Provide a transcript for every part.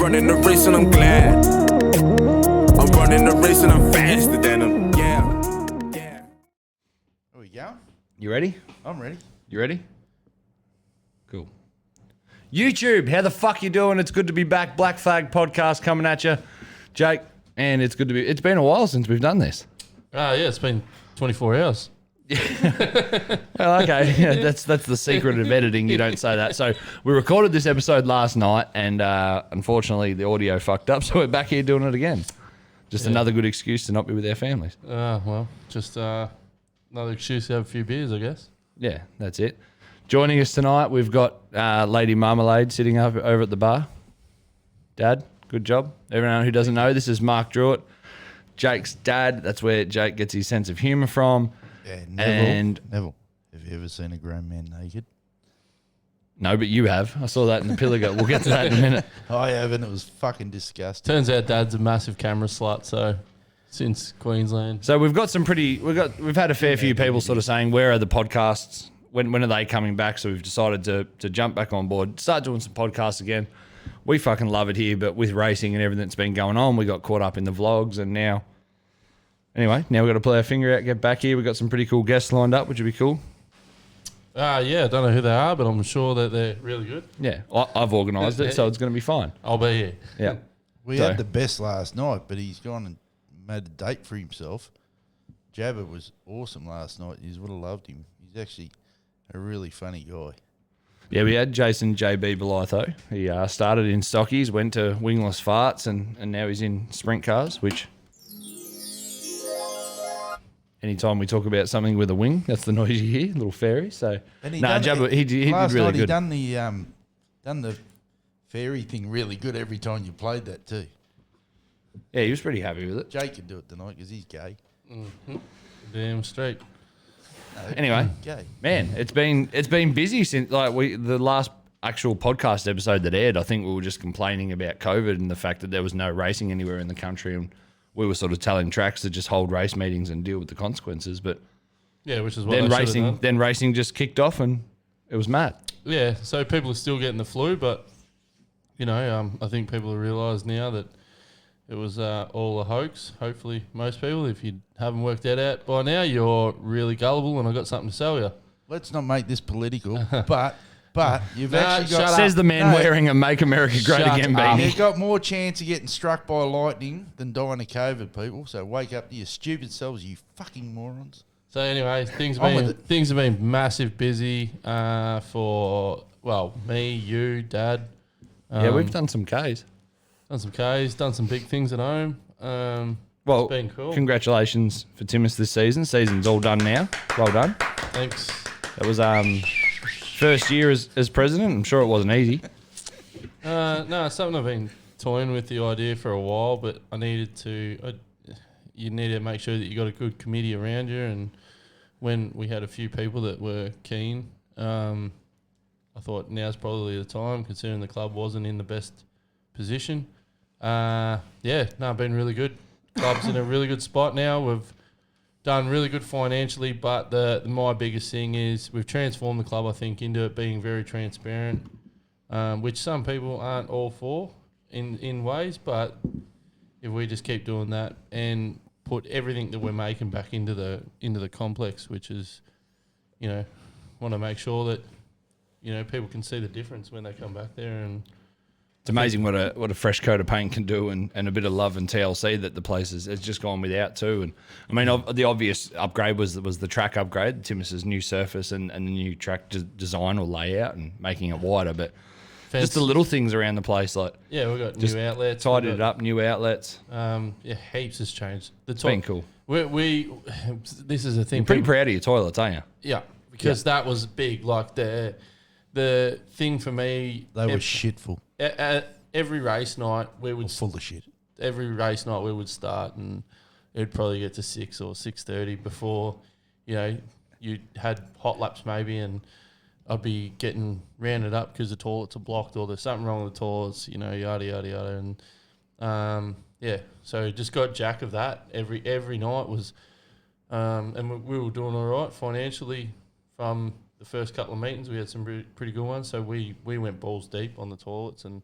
running the race and I'm glad. I'm running the race and I'm faster than them. Yeah. Are we going? You ready? I'm ready. You ready? Cool. YouTube, how the fuck you doing? It's good to be back. Black Flag podcast coming at you, Jake. And it's good to be. It's been a while since we've done this. Yeah, it's been 24 hours. Well, okay, yeah, that's the secret of editing. You don't say that. So we recorded this episode last night, and unfortunately the audio fucked up. So we're back here doing it again. Just another good excuse to not be with our families. Well, just another excuse to have a few beers, I guess. Yeah, that's it. Joining us tonight, we've got Lady Marmalade sitting over at the bar. Dad, good job. Everyone who doesn't know, this is Mark Druitt, Jake's dad. That's where Jake gets his sense of humour from. Yeah, Neville. Have you ever seen a grown man naked? No, but you have. I saw that in the Pilliga. We'll get to that in a minute. I haven't. It was fucking disgusting. Turns out Dad's a massive camera slut, so since Queensland. So we've got we've had a fair few people sort of saying, where are the podcasts? When are they coming back? So we've decided to jump back on board, start doing some podcasts again. We fucking love it here, but with racing and everything that's been going on, we got caught up in the vlogs, and now we've got to play our finger out, get back here. We've got some pretty cool guests lined up, which would be cool. Yeah, I don't know who they are, but I'm sure that they're really good. Yeah, I've organised it, so it's going to be fine. I'll be here. Yeah. We had the best last night, but he's gone and made a date for himself. Jabba was awesome last night. You would have loved him. He's actually a really funny guy. Yeah, we had Jason JB Belitho. He started in stockies, went to wingless farts, and now he's in sprint cars, which anytime we talk about something with a wing, that's the noise you hear, little fairy. So, Jabba, he did really good. He done the fairy thing really good every time you played that too. Yeah, he was pretty happy with it. Jake could do it tonight because he's gay. Mm-hmm. Damn straight. Anyway, gay. Man, it's been busy since the last actual podcast episode that aired. I think we were just complaining about COVID and the fact that there was no racing anywhere in the country, and we were sort of telling tracks to just hold race meetings and deal with the consequences. But yeah, which is what then racing just kicked off and it was mad. Yeah, so people are still getting the flu, but I think people have realised now that it was all a hoax. Hopefully, most people, if you haven't worked that out by now, you're really gullible, and I've got something to sell you. Let's not make this political, but you've actually got... Says the man wearing a Make America Great Again beanie. You've got more chance of getting struck by lightning than dying of COVID, people. So wake up to your stupid selves, you fucking morons. So anyway, things have been massive busy for, me, you, Dad. Yeah, we've done some Ks. Done some Ks, done some big things at home. It's been cool. Congratulations for Timmis this season. Season's all done now. Well done. Thanks. That was first year as president. I'm sure it wasn't easy. No, it's something I've been toying with the idea for a while, but you need to make sure that you got a good committee around you. And when we had a few people that were keen, I thought now's probably the time, considering the club wasn't in the best position. Been really good. Club's in a really good spot now. We've done really good financially, but my biggest thing is we've transformed the club, I think, into it being very transparent, which some people aren't all for in ways, but if we just keep doing that and put everything that we're making back into the complex, which is, want to make sure that, people can see the difference when they come back there. And it's amazing what a fresh coat of paint can do, and a bit of love and TLC that the place has just gone without too. And I mean, the obvious upgrade was the track upgrade, Timmis's new surface and the new track design or layout and making it wider. But just the little things around the place, we've got new outlets, tidied it up, new outlets. Heaps has changed. It's been cool. This is a thing. You're pretty proud of your toilets, aren't you? Yeah, because that was big. Like the thing for me, they were shitful. Every race night we would full of shit. Every race night we would start, and it'd probably get to 6 or 6:30 before you had hot laps maybe, and I'd be getting rounded up because the toilets are blocked or there's something wrong with the toilets, yada yada yada, and so just got jack of that every night was, and we were doing all right financially from the first couple of meetings. We had some pretty good ones, so we went balls deep on the toilets, and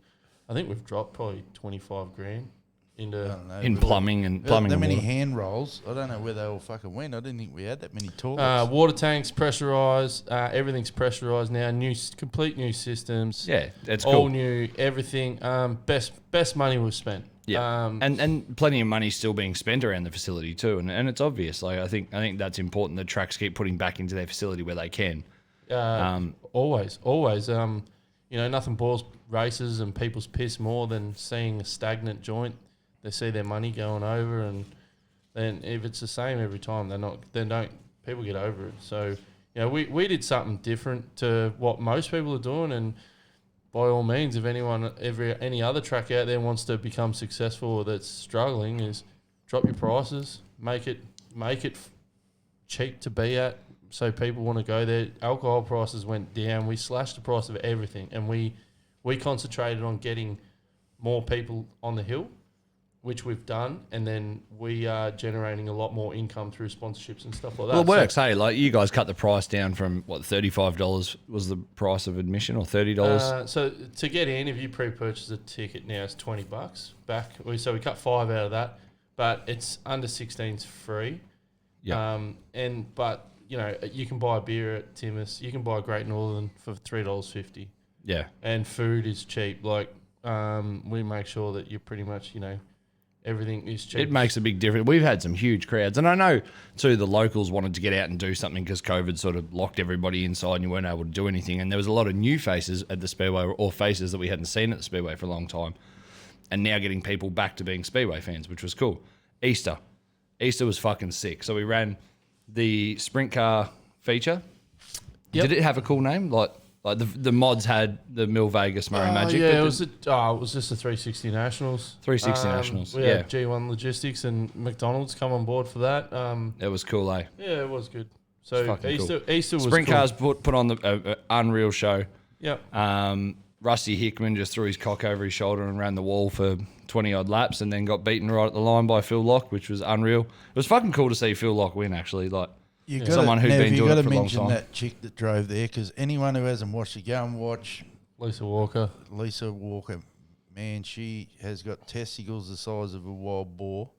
I think we've dropped probably 25 grand into. I don't know. in plumbing and plumbing. That and many water. hand rolls. I don't know where they all fucking went. I didn't think we had that many toilets. Water tanks pressurized. Everything's pressurized now. Complete new systems. Yeah, that's all cool. new. Everything. Best money we've spent. Yeah, and plenty of money still being spent around the facility too, and it's obvious. Like I think that's important. The tracks keep putting back into their facility where they can. Always. Nothing boils races and people's piss more than seeing a stagnant joint. They see their money going over, and then if it's the same every time, people get over it. So, we did something different to what most people are doing, and by all means, if any other track out there wants to become successful or that's struggling, is drop your prices, make it cheap to be at, so people want to go there. Alcohol prices went down. We slashed the price of everything, and we concentrated on getting more people on the hill, which we've done, and then we are generating a lot more income through sponsorships and stuff like that. Well, it works. Hey, like you guys cut the price down from what $35 was the price of admission, or $30. So to get in, if you pre-purchase a ticket now, it's $20 back. So we cut 5 out of that, but it's under 16's free. Yeah. But you can buy a beer at Timmis. You can buy a Great Northern for $3.50. Yeah. And food is cheap. Like we make sure that you're pretty much everything is cheap. It makes a big difference. We've had some huge crowds. And I know, too, the locals wanted to get out and do something because COVID sort of locked everybody inside and you weren't able to do anything. And there was a lot of new faces at the Speedway, or faces that we hadn't seen at the Speedway for a long time. And now getting people back to being Speedway fans, which was cool. Easter was fucking sick. So we ran the sprint car feature. Yep. Did it have a cool name? Like the mods had the Milvegas Murray Magic. Yeah, it was just the 360 Nationals. 360 Nationals, We yeah. had G1 Logistics and McDonald's come on board for that. It was cool, eh? Yeah, it was good. So fucking Easter, cool. Easter was Sprint cool. cars put on the unreal show. Yep. Rusty Hickman just threw his cock over his shoulder and ran the wall for 20-odd laps and then got beaten right at the line by Phil Locke, which was unreal. It was fucking cool to see Phil Locke win, actually. Like, someone who'd been doing it for a long time. That chick that drove there, because anyone who hasn't watched it, go and watch Lisa Walker. Man, she has got testicles the size of a wild boar.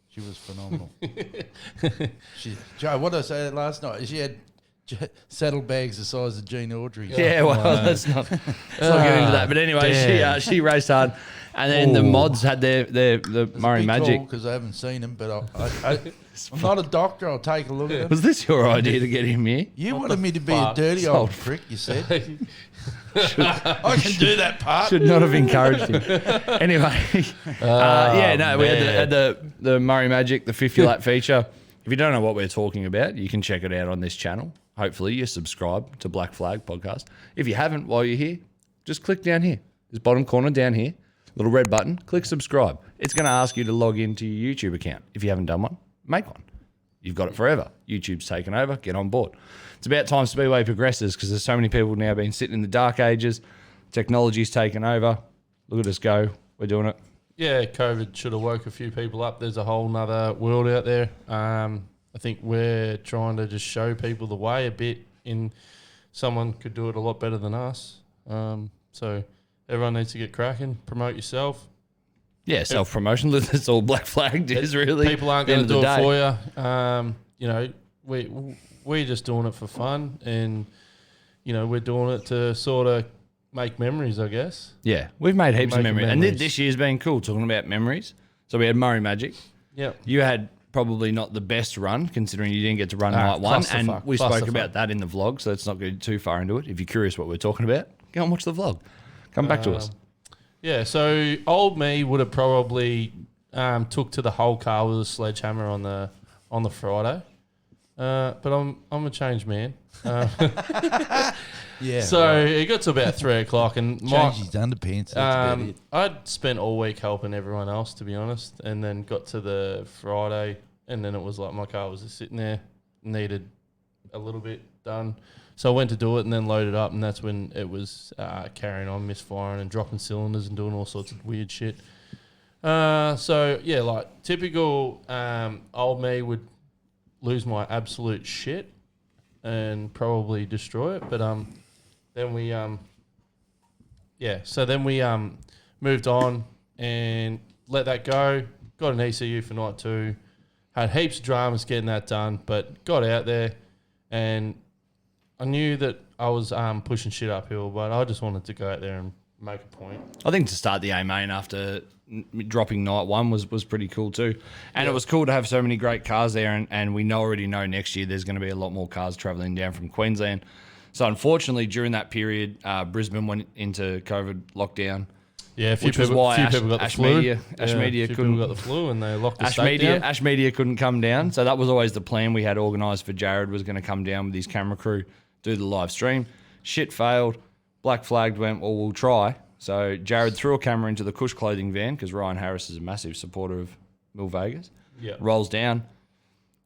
She was phenomenal. Joe, what did I say last night? She had saddlebags the size of Gene Audrey. Yeah, well, let's not get into that. But anyway, she raced hard. And then the mods had the Murray Magic. Because I haven't seen him, but I'm not a doctor. I'll take a look at him. Was this your idea to get him here? You wanted me to be a dirty old prick, you said. I can do that part. Should not have encouraged him. Anyway, we had the Murray Magic, the 50 lap feature. If you don't know what we're talking about, you can check it out on this channel. Hopefully you subscribe to Black Flag Podcast. If you haven't while you're here, just click down here. This bottom corner down here, little red button, click subscribe. It's going to ask you to log into your YouTube account. If you haven't done one, make one. You've got it forever. YouTube's taken over. Get on board. It's about time Speedway progresses because there's so many people now been sitting in the dark ages. Technology's taken over. Look at us go. We're doing it. Yeah, COVID should have woke a few people up. There's a whole nother world out there. I think we're trying to just show people the way a bit. Someone could do it a lot better than us. So everyone needs to get cracking. Promote yourself. Yeah, self-promotion. That's all Black Flag is, really. People aren't going to do it for you. We're just doing it for fun, and we're doing it to sort of make memories, I guess. Yeah, we've made heaps of memories. memories. And this year's been cool, talking about memories. So we had Murray Magic. Yeah. You had probably not the best run, considering you didn't get to run night one. And we spoke about that in the vlog, so let's not go too far into it. If you're curious what we're talking about, go and watch the vlog. Come back to us. Yeah, so old me would have probably took to the whole car with a sledgehammer on the Friday. But I'm a changed man. Yeah. So it got to about 3 o'clock, and Changed his underpants. That's about it. I'd spent all week helping everyone else, to be honest, and then got to the Friday, and then it was like my car was just sitting there, needed a little bit done. So I went to do it and then loaded up, and that's when it was carrying on, misfiring and dropping cylinders and doing all sorts of weird shit. So, yeah, like typical old me would lose my absolute shit and probably destroy it. But then we moved on and let that go. Got an ECU for night 2. Had heaps of dramas getting that done, but got out there, and I knew that I was pushing shit uphill, but I just wanted to go out there and make a point. I think to start the A main after dropping night 1 was pretty cool too. And it was cool to have so many great cars there, and we already know next year there's going to be a lot more cars travelling down from Queensland. So unfortunately, during that period, Brisbane went into COVID lockdown. Yeah, which was why people got the flu. Ash Media couldn't got the flu and they locked the state down. Ash Media couldn't come down, so that was always the plan we had organised for Jared was going to come down with his camera crew, do the live stream. Shit failed. Black Flagged went, well, we'll try. So Jared threw a camera into the Cush clothing van because Ryan Harris is a massive supporter of Milvegas. Yeah, rolls down.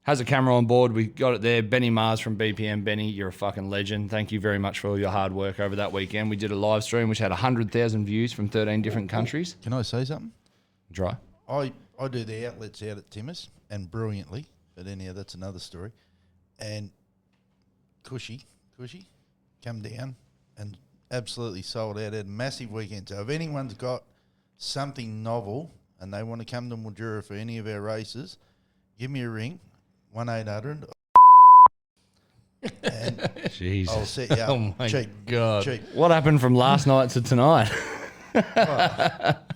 Has a camera on board. We got it there. Benny Mars from BPM. Benny, you're a fucking legend. Thank you very much for all your hard work over that weekend. We did a live stream which had 100,000 views from 13 different countries. Can I say something? Dry. I do the outlets out at Timmis, and brilliantly, but anyhow, that's another story. And Cushy, come down and absolutely sold out. Had a massive weekend. So if anyone's got something novel and they want to come to Mildura for any of our races, give me a ring. 1-800. And Jesus. I'll set you up. Oh my cheap. God. Cheap. What happened from last night to tonight?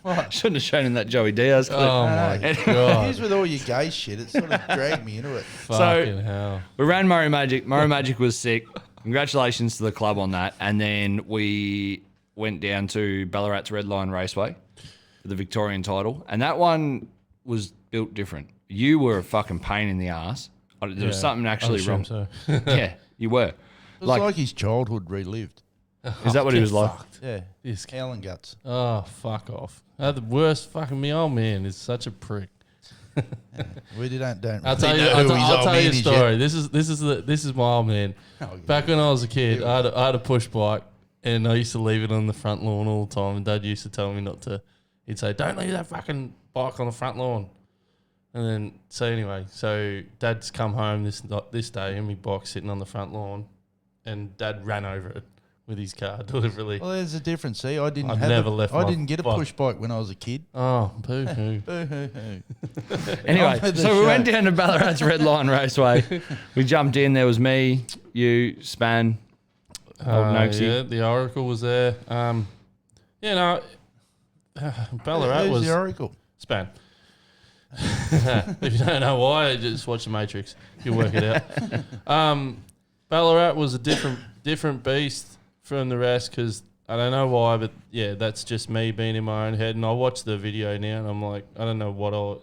What? Shouldn't have shown him that Joey Diaz clip. Oh my Here's God. with all your gay shit, it sort of dragged me into it. Fucking hell. We ran Murray Magic. Murray Magic was sick. Congratulations to the club on that. And then we went down to Ballarat's Red Line Raceway for the Victorian title. And that one was built different. You were a fucking pain in the ass. There was something actually wrong. So. Yeah, you were. It was like his childhood relived. Is that what he was like? Yeah. This Cow and guts. Oh, fuck off. The worst fucking me old man is such a prick. We don't I'll tell you. I'll tell you a story. This is my old man. Oh, yeah. Back when I was a kid, I had a push bike, and I used to leave it on the front lawn all the time. And Dad used to tell me not to. He'd say, "Don't leave that fucking bike on the front lawn." And then so Dad's come home this day, and my bike's sitting on the front lawn, and Dad ran over it with his car deliberately. Well, there's a difference. See, I didn't get a bike. push bike when I was a kid. Oh, boo hoo. Anyway, On with the so we show. went down to Ballarat's Red Line Raceway. We jumped in. There was me, you, Span, old Noxie. Yeah, the Oracle was there. Ballarat Who's was the Oracle? Span. If you don't know why, just watch The Matrix. You'll work it out. Ballarat was a different beast from the rest because I don't know why, but yeah, that's just me being in my own head. And I watch the video now, and I'm like, I don't know what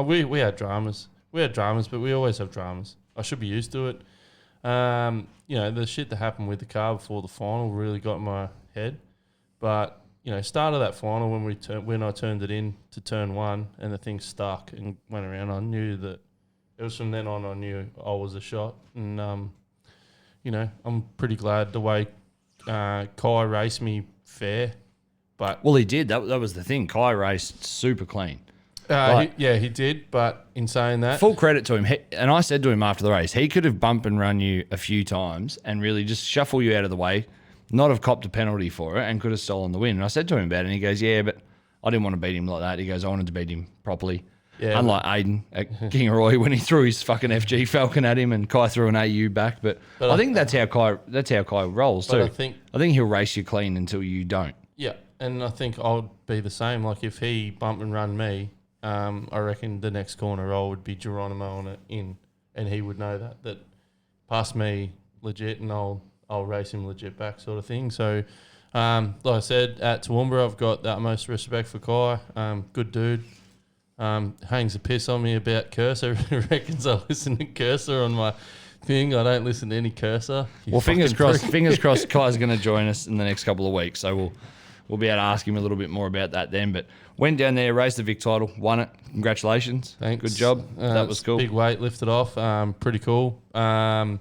we had dramas. We had dramas, but we always have dramas. I should be used to it. The shit that happened with the car before the final really got in my head. But start of that final when I turned it in to turn 1 and the thing stuck and went around, I knew that it was from then on I knew I was a shot. And, I'm pretty glad the way Kai raced me fair. But Well, he did. That was the thing. Kai raced super clean. he did. But in saying that, Full credit to him. And I said to him after the race, he could have bump and run you a few times and really just shuffle you out of the way, not have copped a penalty for it, and could have stolen the win. And I said to him about it, and he goes, yeah, but I didn't want to beat him like that. He goes, I wanted to beat him properly. Yeah, Unlike Aiden at King of Roy when he threw his fucking FG Falcon at him and Kai threw an AU back. But I think that's how Kai rolls too. I think he'll race you clean until you don't. yeah, and I think I'll be the same. Like if he bump and run me, I reckon the next corner roll would be Geronimo on it in, and he would know that past me legit, and I'll race him legit back sort of thing. So, like I said, at Toowoomba, I've got the utmost respect for Kai. Good dude. Hangs a piss on me about Cursor. Reckons I listen to Cursor on my thing. I don't listen to any Cursor. Well, fingers crossed. Fingers crossed. Kai's going to join us in the next couple of weeks, so we'll be able to ask him a little bit more about that then. But went down there, raced the Vic title, won it. Congratulations. Thanks. Good job. That was cool. Big weight lifted off. Pretty cool. I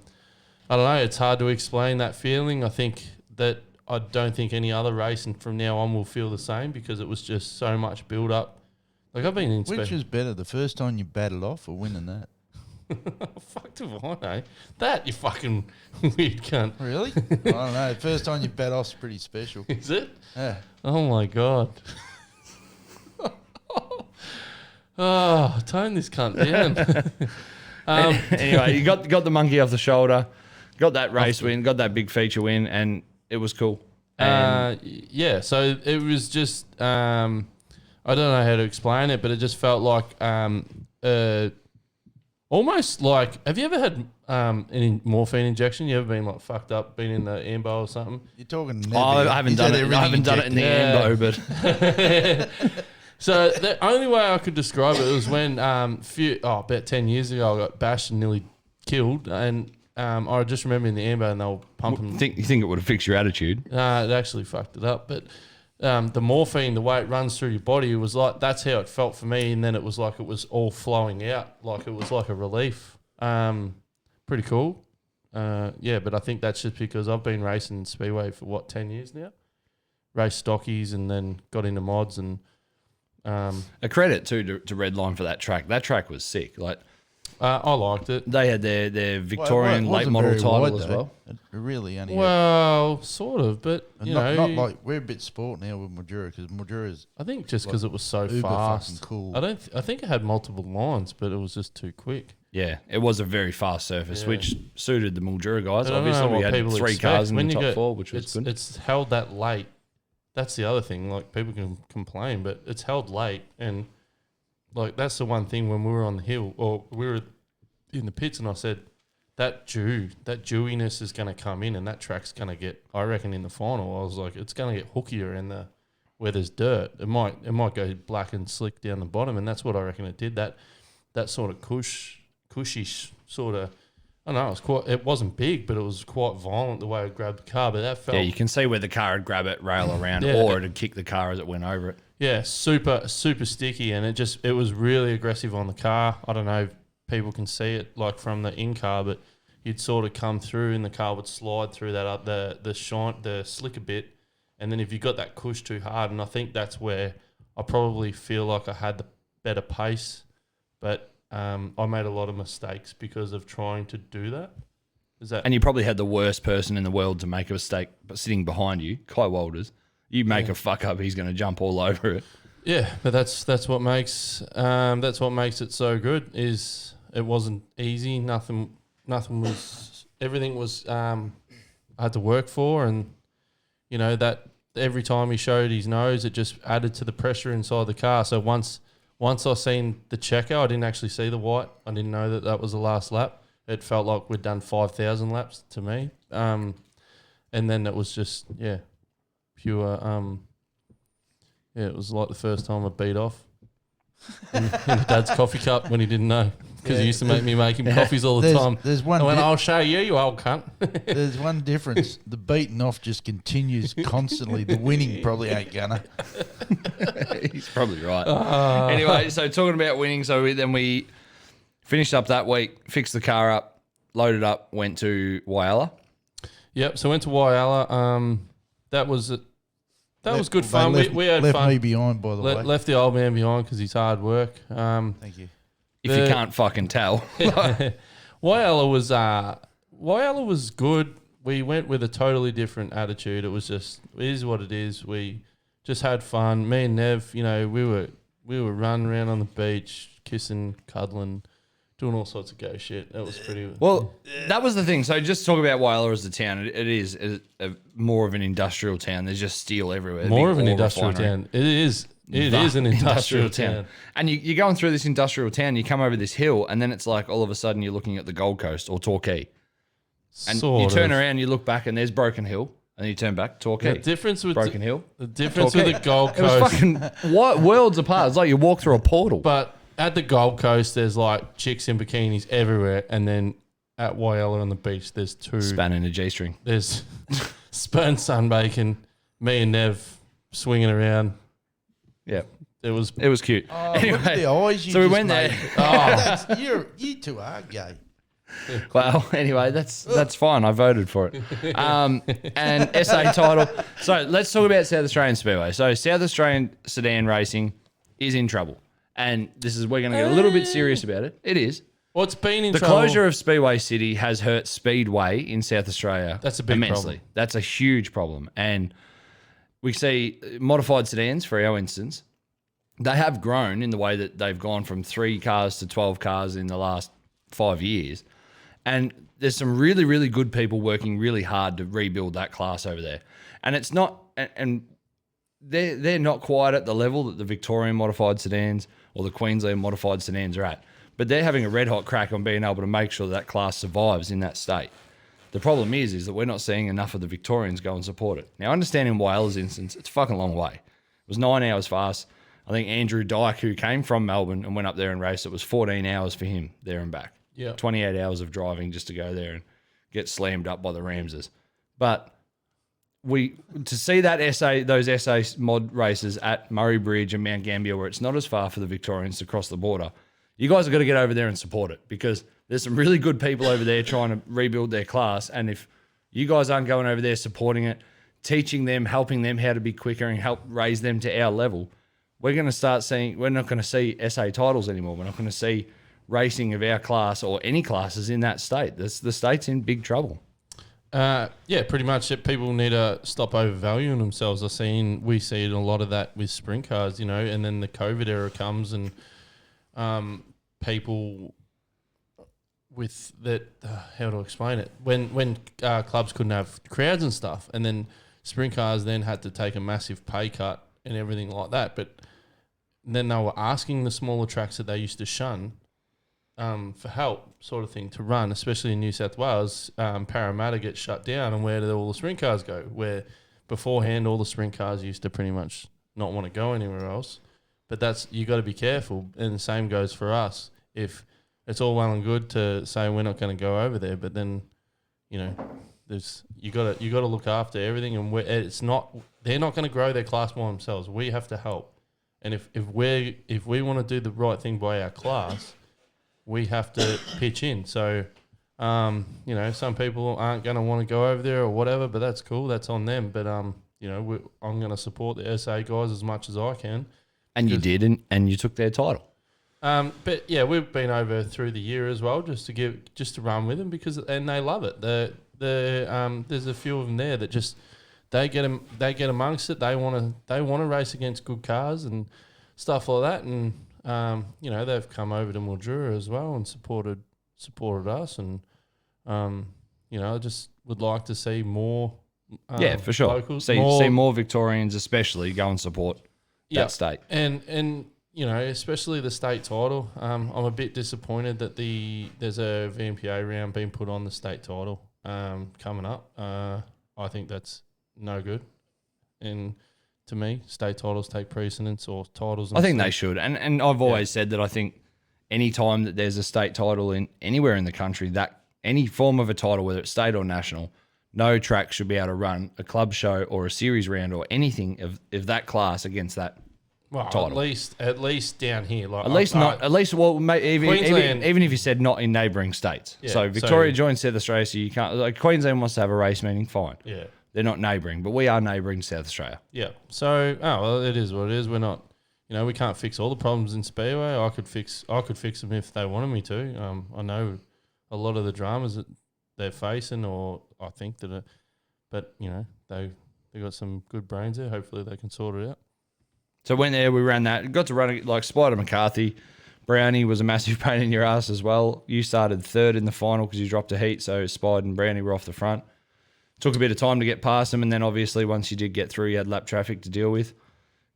don't know. It's hard to explain that feeling. I don't think any other race, and from now on, will feel the same because it was just so much build up. Like I've been in Which is better, the first time you batted off or winning that? Fuck Devine, eh? That, you fucking weird cunt. Really? I don't know. First time you bet off's pretty special. Is it? Yeah. Oh, my God. Oh, tone this cunt down. Anyway, you got the monkey off the shoulder, got that race win, got that big feature win, and it was cool. Yeah, so it was just, I don't know how to explain it, but it just felt like almost like, have you ever had any morphine injection? You ever been like fucked up, been in the ambo or something? You're talking. I haven't done it. I haven't done it in the ambo, but So the only way I could describe it was when about 10 years ago I got bashed and nearly killed, and I just remember in the ambo and they were pumping. you think it would have fixed your attitude? It actually fucked it up, but the morphine, the way it runs through your body, it was like that's how it felt for me, and then it was like it was all flowing out, like it was like a relief. Pretty cool. But I think that's just because I've been racing Speedway for 10 years now. Raced stockies and then got into mods and. A credit too to Redline for that track. That track was sick. Like I liked it. they had their Victorian late model title as well. It really only. Well, sort of, but you know, not like we're a bit sport now with Mildura because Mildura's. I think just because it was so uber fast. fucking cool. I think it had multiple lines, but it was just too quick. Yeah, it was a very fast surface, which suited the Mildura guys. I don't Obviously, know we what had people 3 expect. cars in When the you top get- 4, which was good. It's held that late. That's the other thing. Like people can complain, but it's held late, and like that's the one thing when we were on the hill or we were in the pits, and I said that dewiness is going to come in, and that track's going to get. I reckon in the final, I was like, it's going to get hookier in the where there's dirt. It might go black and slick down the bottom, and that's what I reckon it did. That sort of cushish sort of. I don't know, it wasn't big, but it was quite violent the way it grabbed the car. But that felt You can see where the car would grab it, rail around, Yeah. or it'd kick the car as it went over it. super sticky, and it was really aggressive on the car. I don't know if people can see it like from the in car, but you'd sort of come through, and the car would slide through that up the slick a bit, and then if you got that cush too hard, and I think that's where I probably feel like I had the better pace, but. I made a lot of mistakes because of trying to do that. And you probably had the worst person in the world to make a mistake, but sitting behind you, Kai Walters. You make a fuck up, he's going to jump all over it. Yeah, but that's what makes it so good. Is it wasn't easy. Nothing was. Everything was. I had to work for, and you know that every time he showed his nose, it just added to the pressure inside the car. So Once I seen the checker, I didn't actually see the white. I didn't know that was the last lap. It felt like we'd done 5,000 laps to me. And then it was just, pure, it was like the first time I beat off in Dad's coffee cup when he didn't know. Because he used to make me make him coffees all the time. There's one. I went, I'll show you, you old cunt. There's one difference. The beating off just continues constantly. The winning probably ain't gonna. He's probably right. Anyway, so talking about winning, so we finished up that week, fixed the car up, loaded up, went to Whyalla. Yep, so went to Whyalla. That was good fun. We had left fun. me behind, by the way. Left the old man behind because he's hard work. Thank you. If you can't fucking tell. Whyalla was good. We went with a totally different attitude. It was just, it is what it is. We just had fun. Me and Nev, you know, we were running around on the beach, kissing, cuddling, doing all sorts of gay shit. That was pretty. Well, that was the thing. So just talk about Whyalla as a town. It is more of an industrial town. There's just steel everywhere. More of an Big ore industrial refinery. town. It is. It is an industrial town. And you're going through this industrial town, you come over this hill, and then it's like all of a sudden you're looking at the Gold Coast or Torquay. And you turn around, you look back, and there's Broken Hill, and you turn back, Torquay. The difference with Broken Hill. The difference Torquay. with the Gold It was Coast. fucking worlds apart. It's like you walk through a portal. But at the Gold Coast, there's like chicks in bikinis everywhere, and then at Whyalla on the beach, there's two. Spanning a G-string. There's Spurn sunbaking, me and Nev swinging around. Yeah. It was cute. Oh, anyway, look at the eyes you so we just went made. there. You two are gay. Well, anyway, that's fine. I voted for it. And SA title. So let's talk about South Australian Speedway. So South Australian sedan racing is in trouble. And we're going to get a little bit serious about it. It is. Well, it's been in The trouble. closure of Speedway City has hurt Speedway in South Australia. That's a big immensely. problem. That's a huge problem. And we see modified sedans, for our instance, they have grown in the way that they've gone from 3 cars to 12 cars in the last 5 years. And there's some really, really good people working really hard to rebuild that class over there. And it's not, and they're not quite at the level that the Victorian modified sedans or the Queensland modified sedans are at. But they're having a red hot crack on being able to make sure that class survives in that state. The problem is that we're not seeing enough of the Victorians go and support it. Now, understand in Wales' instance, it's a fucking long way. It was 9 hours for us. I think Andrew Dyke, who came from Melbourne and went up there and raced, it was 14 hours for him there and back. Yeah. 28 hours of driving just to go there and get slammed up by the Ramses. But to see those SA mod races at Murray Bridge and Mount Gambier, where it's not as far for the Victorians to cross the border, you guys have got to get over there and support it, because there's some really good people over there trying to rebuild their class. And if you guys aren't going over there supporting it, teaching them, helping them how to be quicker and help raise them to our level, we're not going to see SA titles anymore. We're not going to see racing of our class or any classes in that state. The state's in big trouble. Yeah, pretty much. People need to stop overvaluing themselves. We see it a lot of that with sprint cars, and then the COVID era comes and people with that, how to explain it? When clubs couldn't have crowds and stuff, and then sprint cars then had to take a massive pay cut and everything like that. But then they were asking the smaller tracks that they used to shun for help, sort of thing, to run, especially in New South Wales. Parramatta gets shut down, and where did all the sprint cars go? Where beforehand all the sprint cars used to pretty much not want to go anywhere else. But you got to be careful, and the same goes for us. If it's all well and good to say we're not going to go over there, but then you got to look after everything, and they're not going to grow their class by themselves. We have to help, and if we want to do the right thing by our class, we have to pitch in. So, some people aren't going to want to go over there or whatever, but that's cool. That's on them. But I'm going to support the SA guys as much as I can. And you did, and you took their title. But yeah, we've been over through the year as well, just to run with them, and they love it. There's a few of them there that just they get amongst it. They want to race against good cars and stuff like that. And they've come over to Mildura as well and supported us. And I just would like to see more. Yeah, for sure. Locals, see more Victorians, especially, go and support that state. And especially the state title. I'm a bit disappointed that there's a VMPA round being put on the state title coming up. I think that's no good. And to me, state titles take precedence, or titles. I think they should. And I've always said that I think any time that there's a state title in anywhere in the country, that any form of a title, whether it's state or national, no track should be able to run a club show or a series round or anything of that class against that title. At least down here, even if you said not in neighbouring states. Yeah, so Victoria joins South Australia, so you can't. Queensland wants to have a race meeting, fine. Yeah, they're not neighbouring, but we are neighbouring South Australia. Yeah. So it is what it is. We're not. We can't fix all the problems in Speedway. I could fix them if they wanted me to. I know a lot of the dramas that they're facing, or I think that, but they got some good brains there. Hopefully they can sort it out. So went there, we ran that. Got to run it like Spider McCarthy. Brownie was a massive pain in your ass as well. You started third in the final because you dropped a heat, so Spider and Brownie were off the front. Took a bit of time to get past them, and then obviously once you did get through, you had lap traffic to deal with.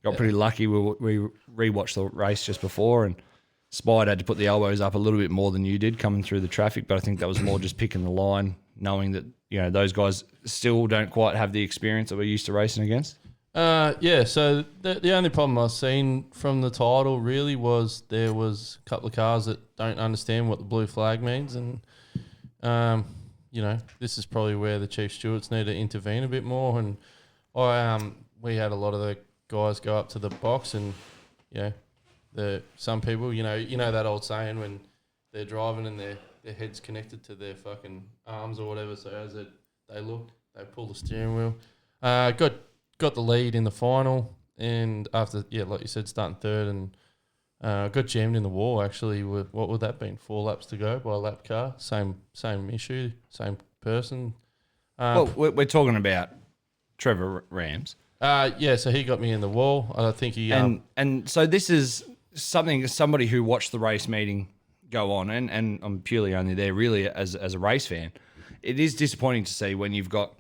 Got pretty lucky. We rewatched the race just before, and Spider had to put the elbows up a little bit more than you did coming through the traffic, but I think that was more just picking the line, knowing that those guys still don't quite have the experience that we're used to racing against. So the only problem I've seen from the title really was there was a couple of cars that don't understand what the blue flag means, and this is probably where the chief stewards need to intervene a bit more. And we had a lot of the guys go up to the box, and some people that old saying when they're driving and their head's connected to their fucking arms or whatever, so as they look, they pull the steering wheel. Got the lead in the final, and after like you said, starting third, and Got jammed in the wall, actually. With, what would that been? 4 laps to go by a lap car. Same issue, same person. Well, we're talking about Trevor Rams. Yeah, so he got me in the wall. I think he... And so this is somebody who watched the race meeting go on, and I'm purely only there really as a race fan. It is disappointing to see when you've got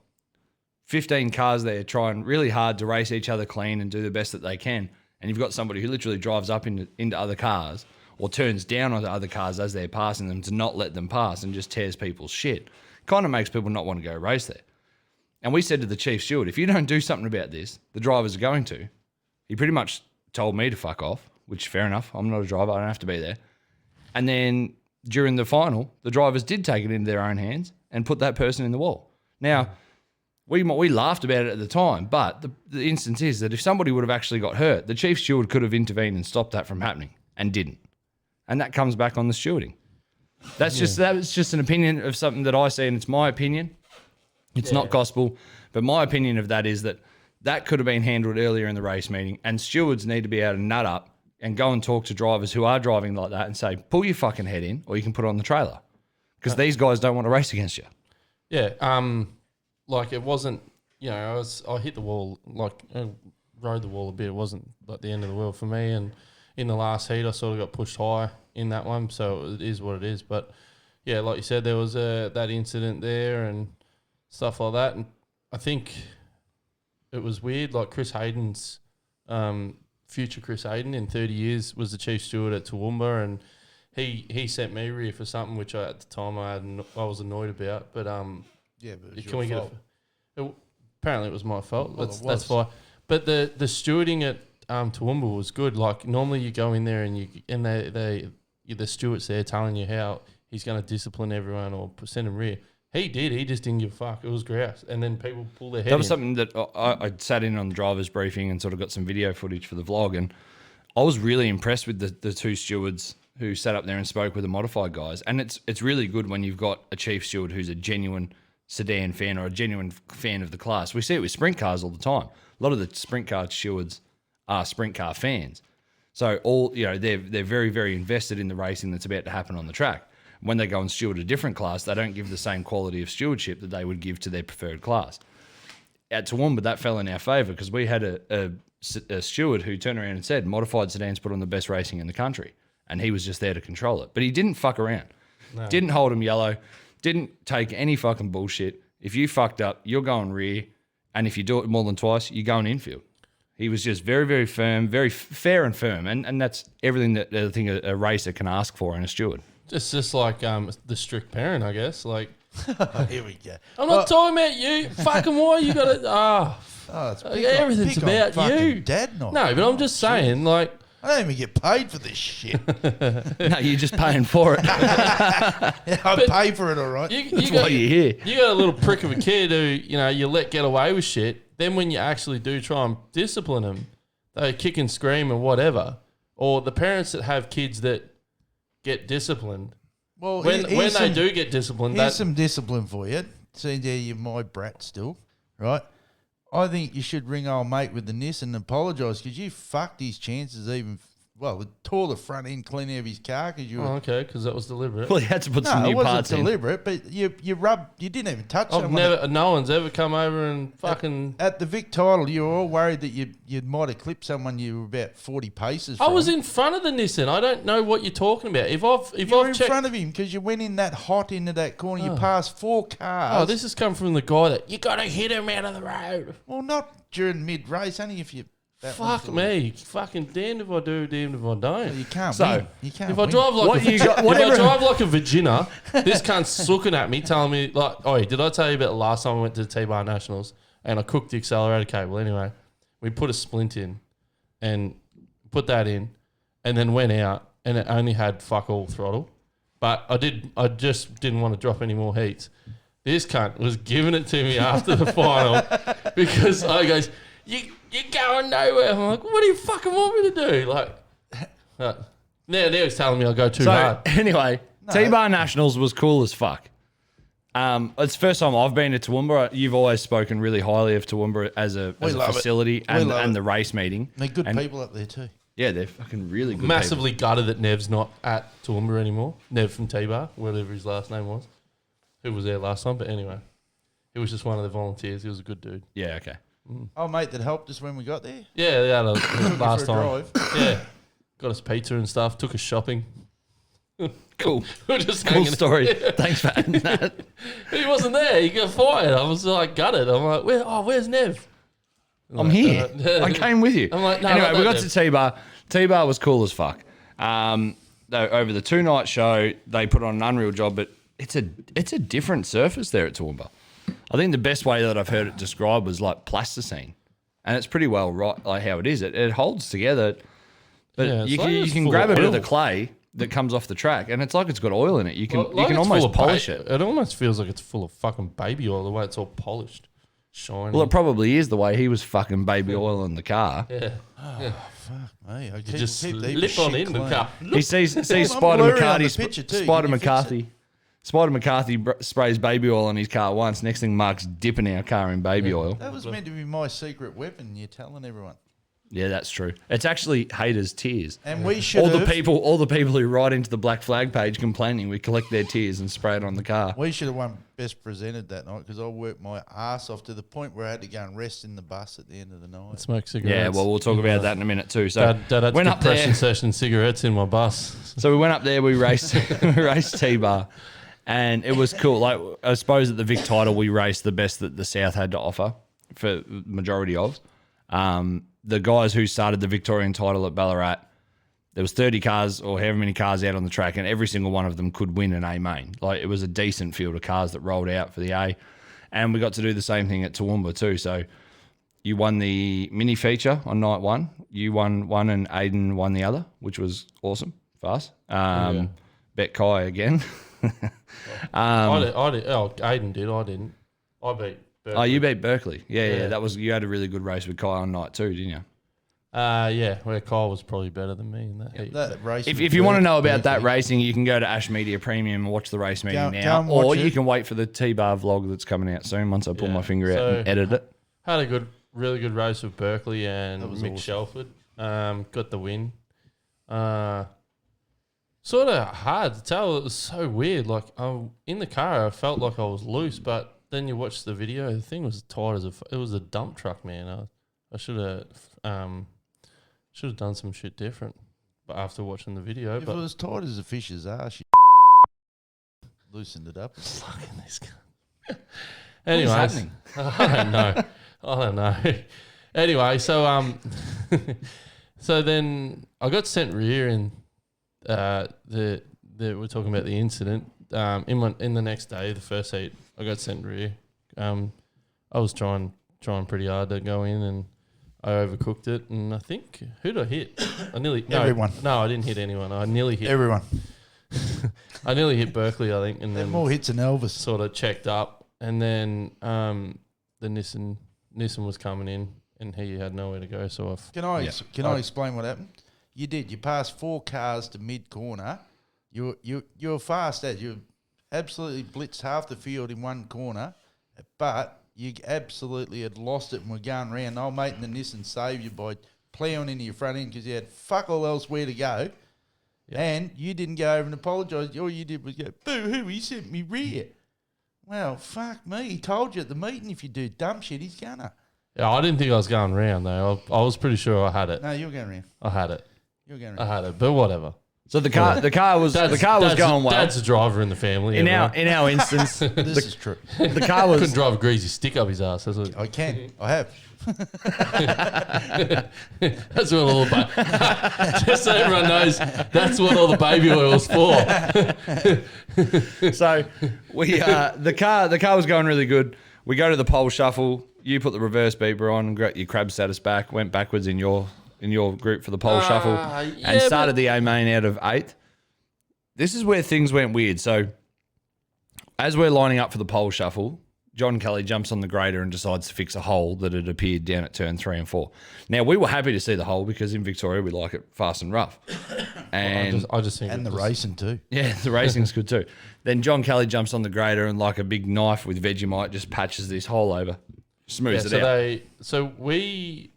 15 cars there trying really hard to race each other clean and do the best that they can, and you've got somebody who literally drives up into other cars or turns down onto other cars as they're passing them to not let them pass and just tears people's shit. Kind of makes people not want to go race there. And we said to the chief steward, if you don't do something about this, the drivers are going to. He pretty much told me to fuck off, which fair enough. I'm not a driver. I don't have to be there. And then during the final, the drivers did take it into their own hands and put that person in the wall. Now, we laughed about it at the time, but the instance is that if somebody would have actually got hurt, the chief steward could have intervened and stopped that from happening and didn't. And that comes back on the stewarding. That was just an opinion of something that I see, and it's my opinion. It's not gospel, but my opinion of that is that could have been handled earlier in the race meeting, and stewards need to be able to nut up and go and talk to drivers who are driving like that and say, pull your fucking head in or you can put it on the trailer, because these guys don't want to race against you. Yeah, like it wasn't, I hit the wall, like I rode the wall a bit. It wasn't like the end of the world for me, and in the last heat I sort of got pushed high in that one, so it is what it is. But yeah, like you said, there was that incident there and stuff like that, and I think it was weird. Like Chris Hayden's, future Chris Hayden in 30 years was the chief steward at Toowoomba, and he sent me rear for something which at the time I was annoyed about. But Yeah, but it was can we your get fault. apparently it was my fault. Well, That's fine. But the stewarding at Toowoomba was good. Like normally you go in there and the steward's there telling you how he's going to discipline everyone or send them rear. He did. He just didn't give a fuck. It was grouse. And then people pull their head That was in. something that I sat in on the driver's briefing and sort of got some video footage for the vlog, and I was really impressed with the two stewards who sat up there and spoke with the modified guys. And it's really good when you've got a chief steward who's a genuine sedan fan or a genuine fan of the class. We see it with sprint cars all the time. A lot of the sprint car stewards are sprint car fans. So they're very, very invested in the racing that's about to happen on the track. When they go and steward a different class, they don't give the same quality of stewardship that they would give to their preferred class. At Toowoomba, that fell in our favour because we had a steward who turned around and said, modified sedans put on the best racing in the country. And he was just there to control it. But he didn't fuck around. No. Didn't hold him yellow. Didn't take any fucking bullshit. If you fucked up, you're going rear. And if you do it more than twice, you're going infield. He was just very, very firm, very fair and firm. And that's everything that I think a racer can ask for in a steward. It's just like the strict parent, I guess. Like, Here we go. I'm not talking about you. Fucking why you got to... It's everything's about you. Dad, not. No, but I'm just saying, like... I don't even get paid for this shit. No, you're just paying for it. Yeah, I pay for it, all right. That's why you're here. You got a little prick of a kid who, you let get away with shit. Then when you actually do try and discipline them, they kick and scream and whatever. Or the parents that have kids that get disciplined. Well, when they do get disciplined, here's some discipline for you. See, there you're my brat still, right? I think you should ring old mate with the NIS and apologise because you fucked his chances even. Well, it tore the front end clean out of his car because you. Oh, okay, because that was deliberate. Well, he had to put some new parts in. No, it wasn't deliberate, but you didn't even touch no one's ever come over and fucking. At the Vic Title, you were all worried that you might have clipped someone you were about 40 paces from. I was in front of the Nissan. I don't know what you're talking about. If you were in front of him because you went in that hot into that corner. You passed 4 cars. Oh, this has come from the guy that you got to hit him out of the road. Well, not during mid-race, only if you... Fuck me. Fucking damned if I do, damned if I don't. Well, you can't win. You can't if win. I drive like if I drive like a Virginia, this cunt's looking at me, telling me like, "Oh, did I tell you about the last time I went to the T-Bar Nationals and I cooked the accelerator cable?" Anyway, we put a splint in and put that in, and then went out, and it only had fuck all throttle. But I just didn't want to drop any more heats. This cunt was giving it to me after the final because I goes, You're going nowhere. I'm like, what do you fucking want me to do? Like, now he's telling me I'll go too hard. Anyway, T-Bar Nationals was cool as fuck. It's the first time I've been to Toowoomba. You've always spoken really highly of Toowoomba as a facility and the race meeting. They're good people up there too. Yeah, they're fucking really good. Massively gutted that Nev's not at Toowoomba anymore. Nev from T-Bar, whatever his last name was, who was there last time. But anyway, he was just one of the volunteers. He was a good dude. People. Yeah, okay. Oh, mate, that helped us when we got there. Yeah, they had a last for a time. Yeah, got us pizza and stuff. Took us shopping. Cool. We were just Cool hanging. story. Thanks for adding that. He wasn't there. He got fired. I was like gutted. I'm like, where's Nev? I'm here. I came with you. I'm like, no, anyway, not we got that to T-Bar. T-Bar was cool as fuck. Over the 2-night show, they put on an unreal job, but it's a different surface there at Toowoomba. I think the best way that I've heard it described was like plasticine, and it's pretty well right, like how it is. It holds together, but Yeah, it's you like can it's you can full grab of a bit of oil. the clay that comes off the track, and it's like it's got oil in it. You can Well, like you can it's almost full of polish ba- it. It almost feels like it's full of fucking baby oil. The way it's all polished, shiny. Well, it probably is the way he was fucking baby oil in the car. yeah. Fuck me. I You keep, just keep slip these on shit in the clean. car. He sees I'm Spider blurry on McCarthy. the picture too. Spider Can you fix McCarthy. Spider McCarthy sprays baby oil on his car once. Next thing, Mark's dipping our car in baby oil. That was meant to be my secret weapon. You're telling everyone. Yeah, that's true. It's actually haters' tears. And we should All have. the people who write into the Black Flag page complaining, we collect their tears and spray it on the car. We should have won Best Presented that night because I worked my ass off to the point where I had to go and rest in the bus at the end of the night. Smoke cigarettes. Yeah, well, we'll talk about that in a minute too. So Dad had went up depression there. session cigarettes in my bus. So we went up there. We raced. We raced T-Bar, and it was cool. Like I suppose at the Vic Title, we raced the best that the South had to offer for majority of. The guys who started the Victorian Title at Ballarat, there was 30 cars or however many cars out on the track, and every single one of them could win an A main. Like it was a decent field of cars that rolled out for the A, and we got to do the same thing at Toowoomba too. So you won the mini feature on night one. You won one, and Aiden won the other, which was awesome for us. Bet Kai again. I did. Oh, Aiden did. I didn't. I beat. Berkeley. Oh, you beat Berkeley. Yeah, Yeah. that was. You had a really good race with Kai on night two, didn't you? Yeah, where Kyle was probably better than me in that heat. That race If with you want to know about Berkeley. that racing, you can go to Ash Media Premium and watch the race meeting Go now, and watch or it. you can wait for the T-Bar vlog that's coming out soon once I pull Yeah. my finger out So- and edit it. Had a really good race with Berkeley and That was Mick awesome. Shelford. Got the win. Sort of hard to tell. It was so weird. Like in the car, I felt like I was loose, but then you watch the video. The thing was tight as it was a dump truck, man. I should have done some shit different, but after watching the video, If but it was tight as a fish's ass, you loosened it up. fucking this guy. What Anyways, is happening? I don't know. Anyway, so so then I got sent rear in we're talking about the incident. In the next day, the first heat, I got sent rear. I was trying pretty hard to go in, and I overcooked it. And I think who did I hit? Everyone. No, I didn't hit anyone. I nearly hit. Everyone. I nearly hit Berkeley, I think, and They're then more hits than Elvis. sort of checked up, and then the Nissan was coming in, and he had nowhere to go. So Can I explain what happened? You did. You passed 4 cars to mid corner. You were fast as you absolutely blitzed half the field in one corner, but you absolutely had lost it and were going round. Old mate in the Nissan saved you by ploughing into your front end because you had fuck all else where to go. Yeah. And you didn't go over and apologise. All you did was go, boo-hoo, he sent me rear. Well, fuck me. He told you at the meeting if you do dumb shit, he's gonna. yeah, I didn't think I was going round though. I was pretty sure I had it. No, you're going round. I had it. You're going I round. had it. But whatever. So the car was Dad's going well. Dad's a driver in the family. In everyone. our instance, This is true. the car was couldn't drive a greasy stick up his ass. That's what, I can. I have. that's what all the just so everyone knows, that's what all the baby oil's for. So we the car was going really good. We go to the pole shuffle. You put the reverse beeper on and got your crab status back. Went backwards in your group for the pole shuffle yeah, and started the A main out of 8th. This is where things went weird. So as we're lining up for the pole shuffle, John Kelly jumps on the grader and decides to fix a hole that had appeared down at turn 3 and 4. Now we were happy to see the hole because in Victoria we like it fast and rough. And I just think And it the just- racing too. yeah, the racing's good too. Then John Kelly jumps on the grader and like a big knife with Vegemite just patches this hole over, Yeah, smooths it out. so we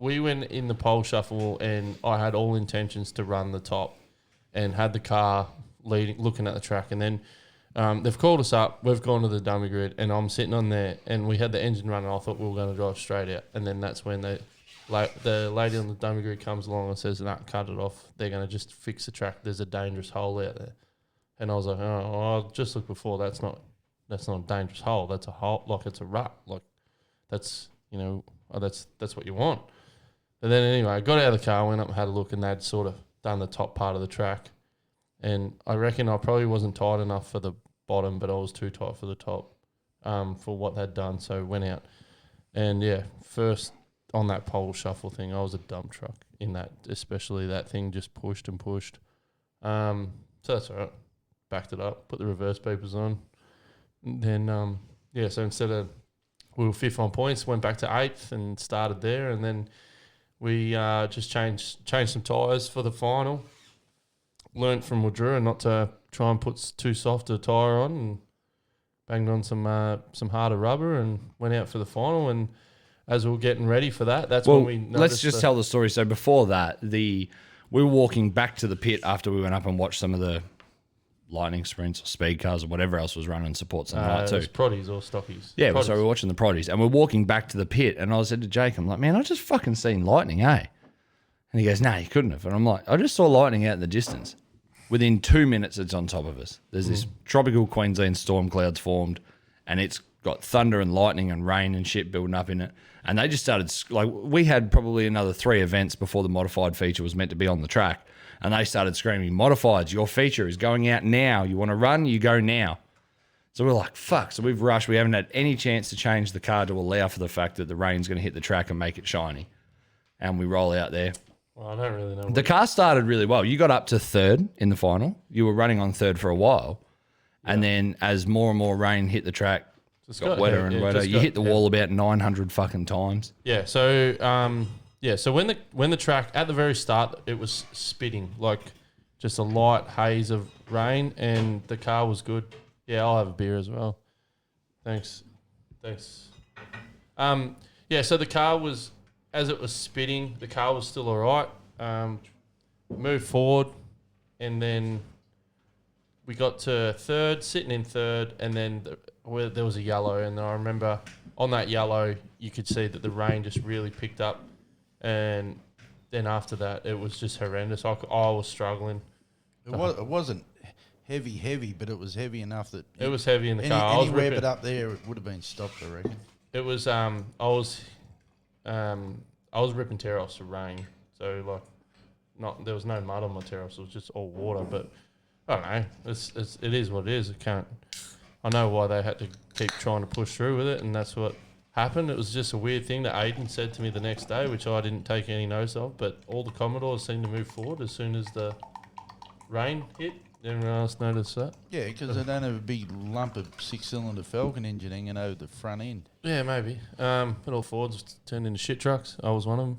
we went in the pole shuffle, and I had all intentions to run the top, and had the car looking at the track, and then they've called us up. We've gone to the dummy grid, and I'm sitting on there, and we had the engine running. I thought we were going to drive straight out, and then that's when the lady on the dummy grid comes along and says, "No, cut it off. They're going to just fix the track. There's a dangerous hole out there." And I was like, "Oh, I just looked before. That's not a dangerous hole. That's a hole. Like, it's a rut. Like, that's that's what you want." And then anyway, I got out of the car, went up and had a look, and they'd sort of done the top part of the track. And I reckon I probably wasn't tight enough for the bottom, but I was too tight for the top for what they'd done. So went out. And yeah, first on that pole shuffle thing, I was a dump truck in that, especially that thing just pushed and pushed. So that's all right. Backed it up, put the reverse beepers on. And then, so instead of, we were 5th on points, went back to 8th and started there. And then we just changed some tyres for the final. Learnt from Woodrow not to try and put too soft a tyre on, and banged on some harder rubber and went out for the final. And as we were getting ready for that, that's when we noticed. Let's just tell the story. So before that, we were walking back to the pit after we went up and watched some of the lightning sprints or speed cars or whatever else was running supports on the night too. It was Proddies or Stockies. Yeah, so we were watching the Proddies, and we're walking back to the pit, and I said to Jake, I'm like, "Man, I just fucking seen lightning, eh?" And he goes, "No, you couldn't have." And I'm like, "I just saw lightning out in the distance." Within 2 minutes, it's on top of us. There's this tropical Queensland storm clouds formed, and it's got thunder and lightning and rain and shit building up in it. And they just started, like, we had probably another 3 events before the modified feature was meant to be on the track. And they started screaming, "Modifieds, your feature is going out now. You want to run, you go now." So we're like, fuck. So we've rushed. We haven't had any chance to change the car to allow for the fact that the rain's going to hit the track and make it shiny. And we roll out there. Well, I don't really know. The car started really well. You got up to 3rd in the final. You were running on 3rd for a while. Yeah. And then as more and more rain hit the track, got wetter and wetter. You hit the wall about 900 fucking times. Yeah, so so when the track, at the very start, it was spitting, like just a light haze of rain, and the car was good. Yeah, I'll have a beer as well. Thanks. So the car was, as it was spitting, the car was still all right. Moved forward, and then we got to 3rd, sitting in 3rd, and then there was a yellow, and I remember on that yellow, you could see that the rain just really picked up, and then after that, it was just horrendous. I was struggling. It wasn't heavy, but it was heavy enough that... It was heavy in the car. Anywhere but up there, it would have been stopped, I reckon. It was, I was ripping tear-offs of rain, so there was no mud on my tear-offs, it was just all water, but I don't know, it is what it is. I know why they had to keep trying to push through with it, and that's what happened. It was just a weird thing that Aiden said to me the next day, which I didn't take any notice of, but all the Commodores seemed to move forward as soon as the rain hit. Everyone else noticed that? Yeah, because they don't have a big lump of 6-cylinder Falcon engine hanging over the front end. Yeah, maybe. But all Fords turned into shit trucks. I was one of them.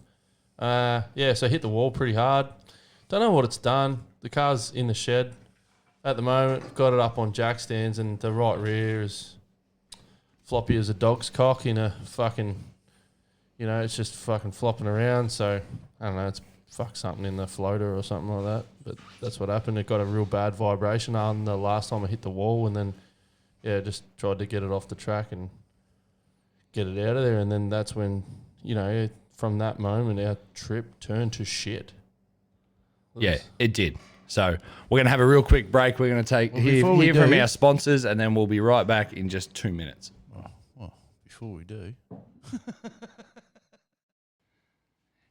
So hit the wall pretty hard. Don't know what it's done. The car's in the shed at the moment. Got it up on jack stands, and the right rear is floppy as a dog's cock in a fucking, it's just fucking flopping around. So, I don't know, it's fuck something in the floater or something like that. But that's what happened. It got a real bad vibration on the last time I hit the wall, and then, just tried to get it off the track and get it out of there. And then that's when, from that moment, our trip turned to shit. It did. So we're going to have a real quick break. We're going to hear from our sponsors, and then we'll be right back in just 2 minutes. Well, before we do...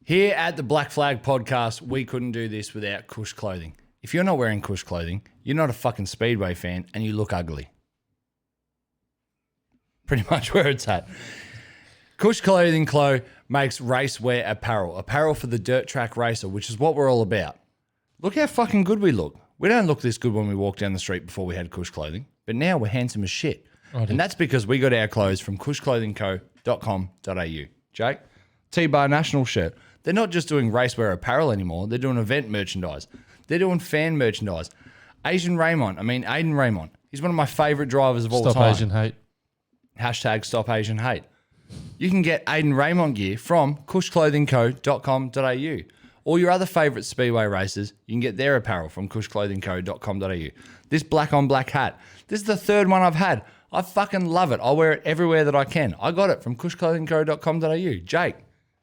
Here at the Black Flag Podcast, we couldn't do this without Cush Clothing. If you're not wearing Cush Clothing, you're not a fucking Speedway fan, and you look ugly. Pretty much where it's at. Cush Clothing makes racewear apparel for the dirt track racer, which is what we're all about. Look how fucking good we look. We don't look this good when we walk down the street before we had Cush Clothing, but now we're handsome as shit. And that's because we got our clothes from cushclothingco.com.au. Jake, T-Bar National shirt. They're not just doing racewear apparel anymore. They're doing event merchandise. They're doing fan merchandise. Aiden Raymond. He's one of my favourite drivers of all time. Stop Asian hate. # Stop Asian Hate. You can get Aiden Raymond gear from cushclothingco.com.au. All your other favourite Speedway racers, you can get their apparel from cushclothingco.com.au. This black on black hat, this is the third one I've had. I fucking love it. I wear it everywhere that I can. I got it from cushclothingco.com.au. Jake,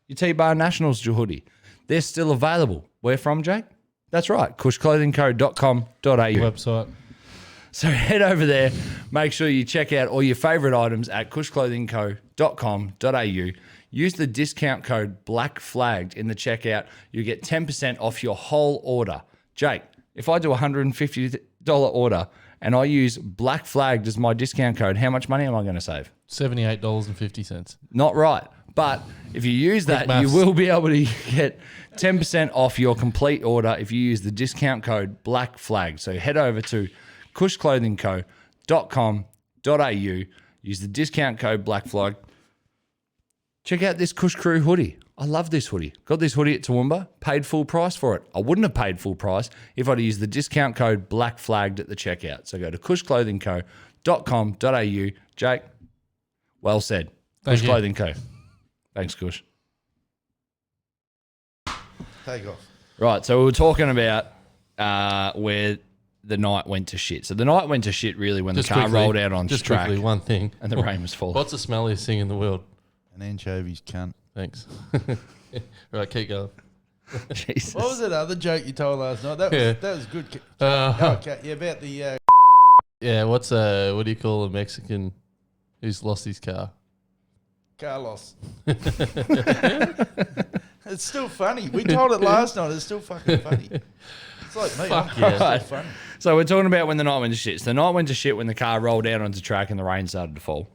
your T-Bar Nationals hoodie, they're still available. Where from, Jake? That's right, cushclothingco.com.au. Website. So head over there, make sure you check out all your favourite items at cushclothingco.com.au. Use the discount code BLACKFLAGGED in the checkout. You get 10% off your whole order. Jake, if I do a $150 order and I use BLACKFLAGGED as my discount code, how much money am I going to save? $78.50. Not right. But if you use that, you will be able to get 10% off your complete order if you use the discount code BLACKFLAGGED. So head over to cushclothingco.com.au. Use the discount code BLACKFLAG. Check out this Cush Crew hoodie. I love this hoodie. Got this hoodie at Toowoomba. Paid full price for it. I wouldn't have paid full price if I'd used the discount code BLACKFLAGGED at the checkout. So go to cushclothingco.com.au. Jake, well said. Thank Cush you. Clothing Co. Thanks, Cush. Take off. Right, so we were talking about where the night went to shit. So the night went to shit really when the car rolled out on just track quickly, one thing. and the rain was falling. What's the smelliest thing in the world? An anchovies cunt. Thanks. Right, keep going. Jesus. What was that other joke you told last night? That was good. Okay, yeah, about the Yeah, what do you call a Mexican who's lost his car? Carlos. It's still funny. We told it last night. It's still fucking funny. It's like me. Fuck I'm yeah. still funny. So we're talking about when the night went to shit. So the night went to shit when the car rolled out onto track and the rain started to fall.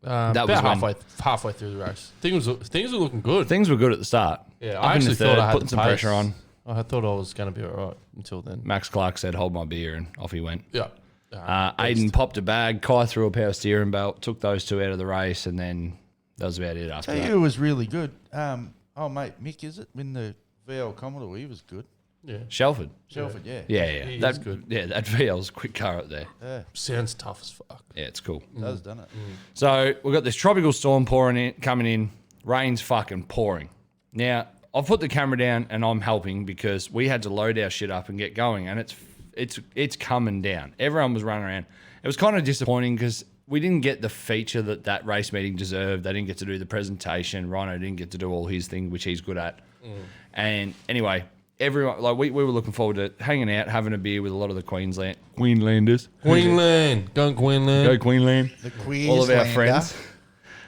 That was about when- halfway through the race. Things were looking good. Things were good at the start. Yeah, Up I in the actually third, thought I had putting the some pace. pressure on. I thought I was going to be all right until then. Max Clark said, "Hold my beer," and off he went. Yeah. Aiden popped a bag. Kai threw a power steering belt. Took those two out of the race, and then that was about it after Tell you that. who was really good. Oh, mate, Mick, is it? When the VL Commodore, he was good. Yeah. Shelford. Shelford, yeah. Yeah. He That is good. Yeah, that VL's a quick car up there. Yeah, Sounds tough as fuck. Yeah, it's cool. does, done it. So we've got this tropical storm coming in. Rain's fucking pouring. Now, I've put the camera down and I'm helping because we had to load our shit up and get going, and it's coming down. Everyone was running around. It was kind of disappointing because we didn't get the feature that race meeting deserved. They didn't get to do the presentation. Rhino didn't get to do all his thing, which he's good at. And anyway, everyone we were looking forward to hanging out, having a beer with a lot of the Queenslanders. Queensland. Go Queensland. Go Queensland. The Queenslander. All of our friends,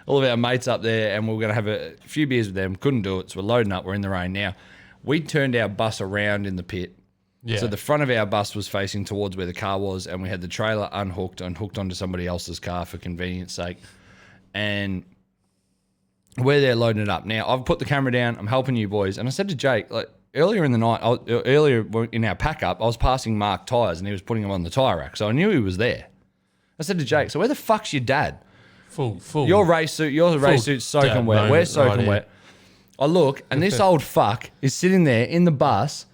all of our mates up there, and we were going to have a few beers with them. Couldn't do it, so we're loading up. We're in the rain now. We turned our bus around in the pit. Yeah. So the front of our bus was facing towards where the car was, and we had the trailer unhooked and hooked onto somebody else's car for convenience sake. And we're there loading it up. Now, I've put the camera down. I'm helping you boys. And I said to Jake, like, earlier in the night, earlier in our pack-up, I was passing Mark tyres, and he was putting them on the tyre rack. So I knew he was there. I said to Jake, so where the fuck's your dad? Full. Your race suit's soaking dad wet. moment We're soaking right wet. I look, and this old fuck is sitting there in the bus.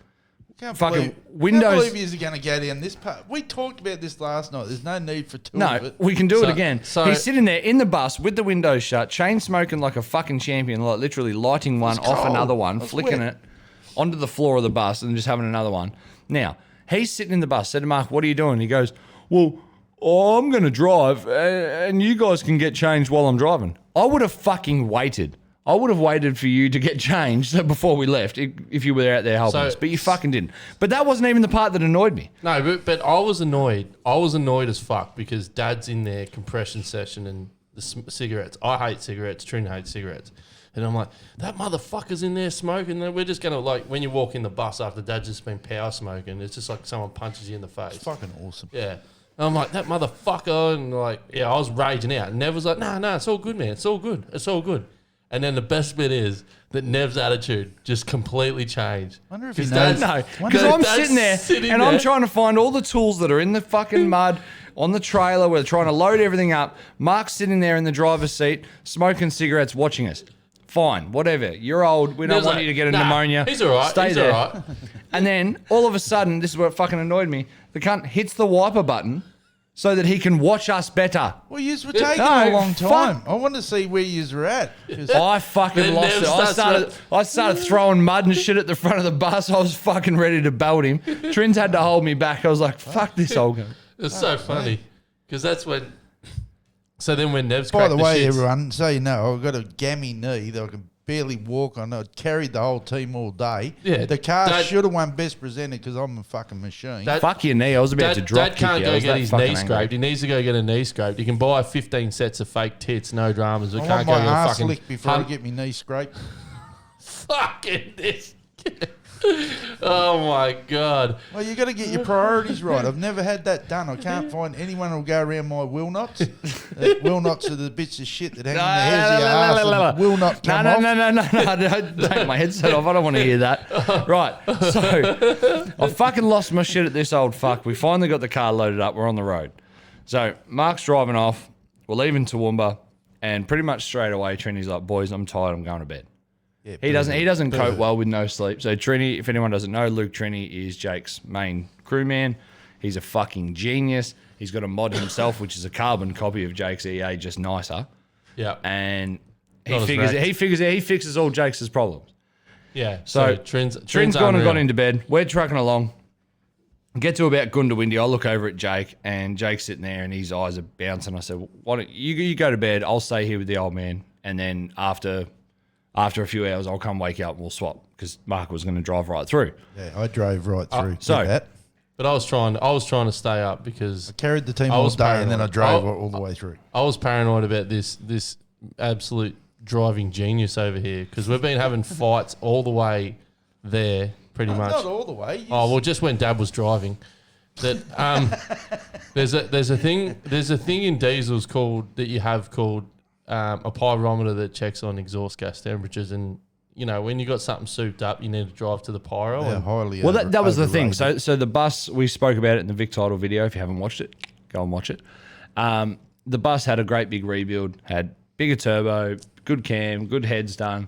Can't Fucking believe, windows- Can't believe you're going to go down this part. We talked about this last night. There's no need for two of No, it. we can do it So- again. so- He's sitting there in the bus with the windows shut, chain smoking like a fucking champion, like literally lighting one off cold. another one, It was flicking wet. it onto the floor of the bus and just having another one. Now, he's sitting in the bus, said to Mark, "What are you doing?" He goes, "Well, I'm going to drive and you guys can get changed while I'm driving." I would have fucking waited. I would have waited for you to get changed before we left if you were out there helping So- us, but you fucking didn't. But that wasn't even the part that annoyed me. No, but I was annoyed. I was annoyed as fuck because Dad's in their compression session and the cigarettes. I hate cigarettes. Trin hates cigarettes. And I'm like, that motherfucker's in there smoking. Then we're just going to, like, when you walk in the bus after Dad's just been power smoking, it's just like someone punches you in the face. It's fucking awesome. Yeah. And I'm like, that motherfucker. And like, yeah, I was raging out. And Nev was like, nah, it's all good, man. It's all good. It's all good. And then the best bit is that Nev's attitude just completely changed. Wonder if he 'Cause knows- No, Wonder because if I'm Dad's sitting there sitting and I'm there. trying to find all the tools that are in the fucking mud on the trailer. We're trying to load everything up. Mark's sitting there in the driver's seat, smoking cigarettes, watching us. Fine, whatever. You're old. We don't Nev's want like, you to get a nah, pneumonia. He's all right. Stay He's there. all right. And then all of a sudden, this is what fucking annoyed me. The cunt hits the wiper button so that he can watch us better. Well, yous were taking No, a long fuck. time. I want to see where yous were at. 'Cause I fucking Then lost Nev it. I started throwing mud and shit at the front of the bus. I was fucking ready to belt him. Trins had to hold me back. I was like, fuck this old guy. It's so funny because that's when. So then when Nev's by cracked the the way, shits, everyone, so you know, I've got a gammy knee that I can barely walk on. I carried the whole team all day. Yeah, the car Dad- should have won best presented because I'm a fucking machine. Dad- Fuck your knee. I was about to drop Dad can't kick you. I go was get that his fucking knee angry. scraped. He needs to go get a knee scraped. He can buy 15 sets of fake tits, no dramas. We I can't want go my get a arse fucking licked before I hun- get my knee scraped. fucking this. Oh my god! Well, you got to get your priorities right. I've never had that done. I can't find anyone who'll go around my will nots. Will nots are the bits of shit that hang in the hairs of your arse and will not come off. No. Don't take my headset off. I don't want to hear that. Right. So I fucking lost my shit at this old fuck. We finally got the car loaded up. We're on the road. So Mark's driving off. We're leaving Toowoomba. And pretty much straight away, Trinity's like, boys, I'm tired. I'm going to bed. Yeah, He doesn't cope well with no sleep. So Trini, if anyone doesn't know, Luke Trini is Jake's main crewman. He's a fucking genius. He's got a mod himself, which is a carbon copy of Jake's EA, just nicer. Yeah, And Not as he fixes all Jake's problems. yeah. So Trin's Trin's gone and unreal. gone into bed. We're trucking along. Get to about Gundawindi. I look over at Jake, and Jake's sitting there, and his eyes are bouncing. I said, "Why don't you go to bed? I'll stay here with the old man, and then after a few hours, I'll come wake you up and we'll swap." Because Mark was going to drive right through. Yeah, I drove right through. so- that. But I was trying to stay up because Carried the team I all was day and then I paranoid. drove all the way through. I was paranoid about this absolute driving genius over here because we've been having fights all the way there, pretty much. Not all the way. Oh well, just when Dad was driving. That there's a thing in diesels called that you have called a pyrometer that checks on exhaust gas temperatures, and you know when you got something souped up, you need to drive to the pyro. They're And highly Well, that was the thing. overrated. So the bus, we spoke about it in the Vic Title video. If you haven't watched it, go and watch it. The bus had a great big rebuild, had bigger turbo, good cam, good heads done,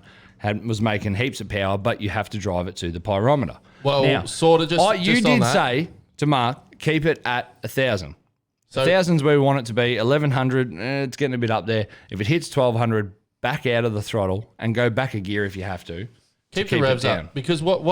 was making heaps of power, but you have to drive it to the pyrometer. Well, now, sort of just. you just on did that. say to Mark, keep it at 1,000. So- 1,000's where we want it to be. 1,100, it's getting a bit up there. If it hits 1,200, back out of the throttle and go back a gear if you have to. Keep keep the it revs down. up because what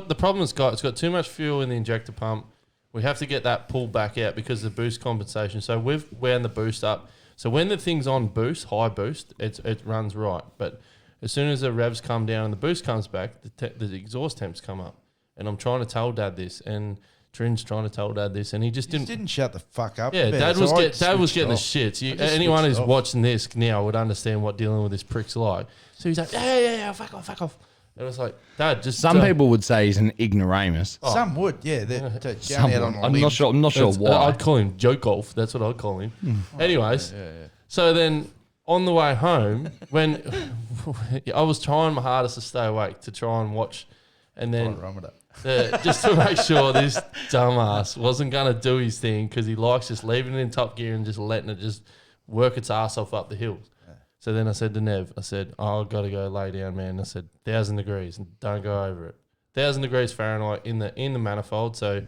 the problem it's got too much fuel in the injector pump. We have to get that pulled back out because of the boost compensation. So we've wound the boost up. So when the thing's on boost, high boost, it runs right. But as soon as the revs come down and the boost comes back, the exhaust temps come up. And I'm trying to tell Dad this, and Trin's trying to tell Dad this, and he just didn't. shut the fuck up. Yeah, about Dad it, was so I Dad was switched getting the off. shits. I just Anyone switched who's off. watching this now would understand what dealing with this prick's like. So he's like, yeah, fuck off. And it was like, Dad, just Some people would say he's an ignoramus. Some would, yeah. They're going Some out would. on a I'm limb. not sure. I'm not sure why. I'd call him joke golf. That's what I'd call him. Anyways, so then on the way home, when I was trying my hardest to stay awake to try and watch, and then Pyrometer. just to make sure this dumbass wasn't going to do his thing because he likes just leaving it in top gear and just letting it just work its ass off up the hills. So then I said to Nev, I said, I've got to go lay down, man. I said, 1,000 degrees, and don't go over it. 1,000 degrees Fahrenheit in the manifold. So if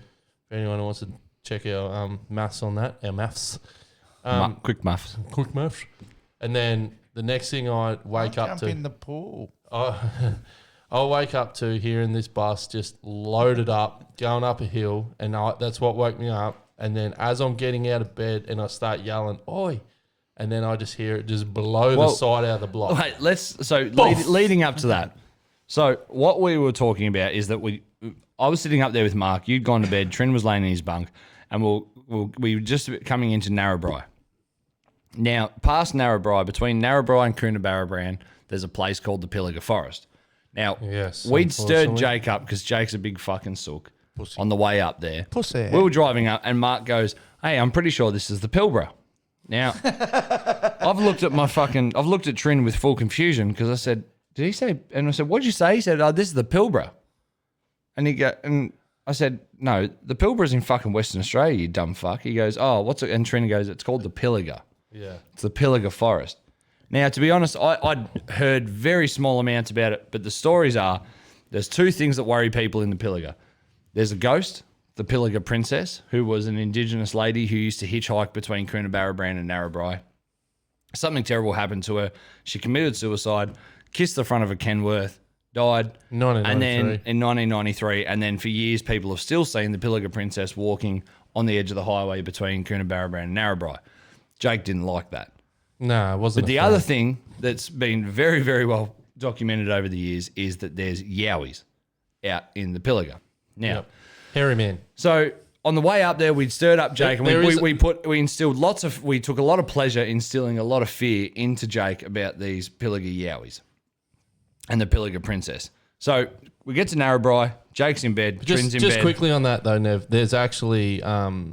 anyone wants to check our maths on that, our maths. Quick muffs. Quick maths. And then the next thing I wake up Jump to, in the pool. I'll wake up to hearing this bus just loaded up, going up a hill, and that's what woke me up. And then as I'm getting out of bed and I start yelling, oi, and then I just hear it just blow the side out of the block. Wait, leading up to that. So what we were talking about is that I was sitting up there with Mark. You'd gone to bed. Trin was laying in his bunk, and we were just coming into Narrabri. Now, past Narrabri, between Narrabri and Coonabarabran, there's a place called the Pilliga Forrest. Now, Yes, we'd stirred unfortunately. Jake up because Jake's a big fucking sook on the way up there. Pussy. We were driving up, and Mark goes, "Hey, I'm pretty sure this is the Pilbara." Now, I've looked at Trin with full confusion because I said, "Did he say?" And I said, "What'd you say?" He said, "Oh, this is the Pilbara." And I said, "No, the Pilbara's in fucking Western Australia, you dumb fuck." He goes, "Oh, what's it?" And Trin goes, "It's called the Pilliga. Yeah. It's the Pilliga Forest." Now, to be honest, I'd heard very small amounts about it, but the stories are there's two things that worry people in the Pilliga. There's a ghost, the Pilliga Princess, who was an Indigenous lady who used to hitchhike between Coonabarabran and Narrabri. Something terrible happened to her. She committed suicide, kissed the front of a Kenworth, died. 1993. And then in 1993, and then for years, people have still seen the Pilliga Princess walking on the edge of the highway between Coonabarabran and Narrabri. Jake didn't like that. Nah, it wasn't. But the other thing that's been very, very well documented over the years is that there's Yowies out in the Pilliga. Now, hairy man. so on the way up there, we'd stirred up Jake, and There is- we took a lot of pleasure instilling a lot of fear into Jake about these Pilliga Yowies and the Pilliga Princess. So we get to Narrabri, Jake's in bed, Trin's in bed. Just quickly on that though, Nev, there's actually a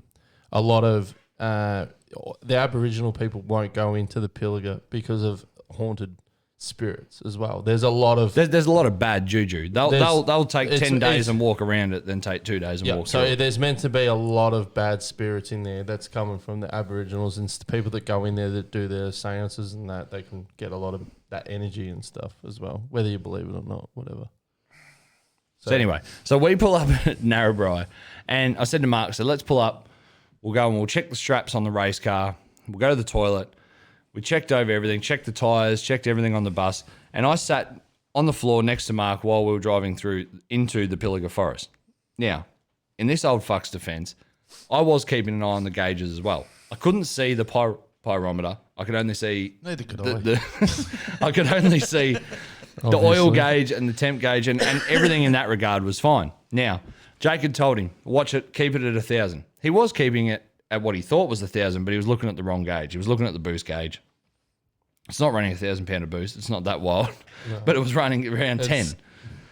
lot of the Aboriginal people won't go into the Pilliga because of haunted spirits as well. There's a lot of There's a lot of bad juju. They'll take it's- 10 days it's- and walk around it, then take 2 days and walk through so it. there's meant to be a lot of bad spirits in there that's coming from the Aboriginals and people that go in there that do their seances and that they can get a lot of that energy and stuff as well, whether you believe it or not, whatever. So anyway, so we pull up at Narrabri, and I said to Mark, so let's pull up. We'll go and we'll check the straps on the race car. We'll go to the toilet. We checked over everything, checked the tyres, checked everything on the bus, and I sat on the floor next to Mark while we were driving through into the Pilliga Forest. Now, in this old fuck's defence, I was keeping an eye on the gauges as well. I couldn't see the pyrometer. I could only see Neither could I could only see the oil gauge and the temp gauge, and everything in that regard was fine. Now, Jake had told him, watch it, keep it at 1,000. He was keeping it at what he thought was 1,000, but he was looking at the wrong gauge. He was looking at the boost gauge. It's not running 1,000 pound of boost. It's not that wild, but it was running around 10.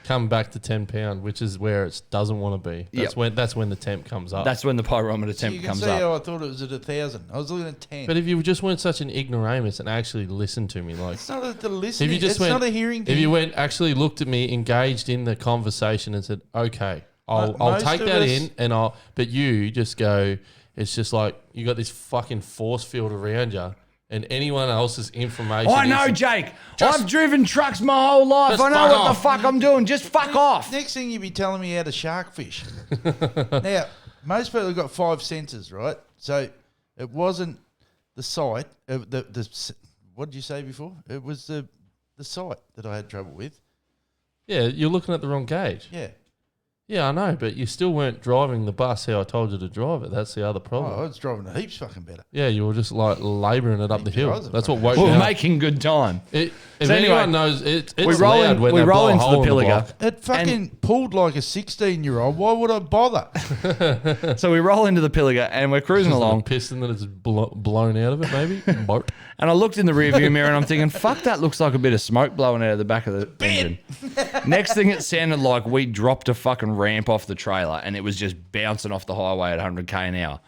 Come back to 10 pound, which is where it doesn't want to be. That's when the temp comes up. That's when the pyrometer You temp can comes see up. how I thought it was at 1,000. I was looking at 10. But if you just weren't such an ignoramus and actually listened to me, like it's not the listening. if you just it's went, not a hearing thing. if you went actually looked at me, engaged in the conversation, and said, "Okay, I'll Most take of that us- in," and I'll. But you just go. It's just like you got this fucking force field around you, and anyone else's information. I know, is- Jake. I've driven trucks my whole life. Just I know fuck what off. the fuck I'm doing. Just fuck off. Next thing you'd be telling me how to shark fish. Now, most people have got 5 senses, right? So it wasn't the sight. What did you say before? It was the sight that I had trouble with. Yeah, you're looking at the wrong gauge. Yeah. Yeah, I know, but you still weren't driving the bus how I told you to drive it. That's the other Oh, problem. I was driving it heaps fucking better. Yeah, you were just like labouring it up the hill. wasn't That's what fucking- woke We me were up. making good time. If So anyway, anyone knows, it's we roll loud in- when we they roll blow a into the hole in Pilliga. block. It fucking pulled like a 16-year-old. Why would I bother? So we roll into the Pilliga and we're cruising Just a along. piston that is blown out of it, maybe. Boat. And I looked in the rearview mirror and I'm thinking, fuck, that looks like a bit of smoke blowing out of the back of the engine. Next thing, it sounded like we dropped a fucking ramp off the trailer and it was just bouncing off the highway at 100k an hour.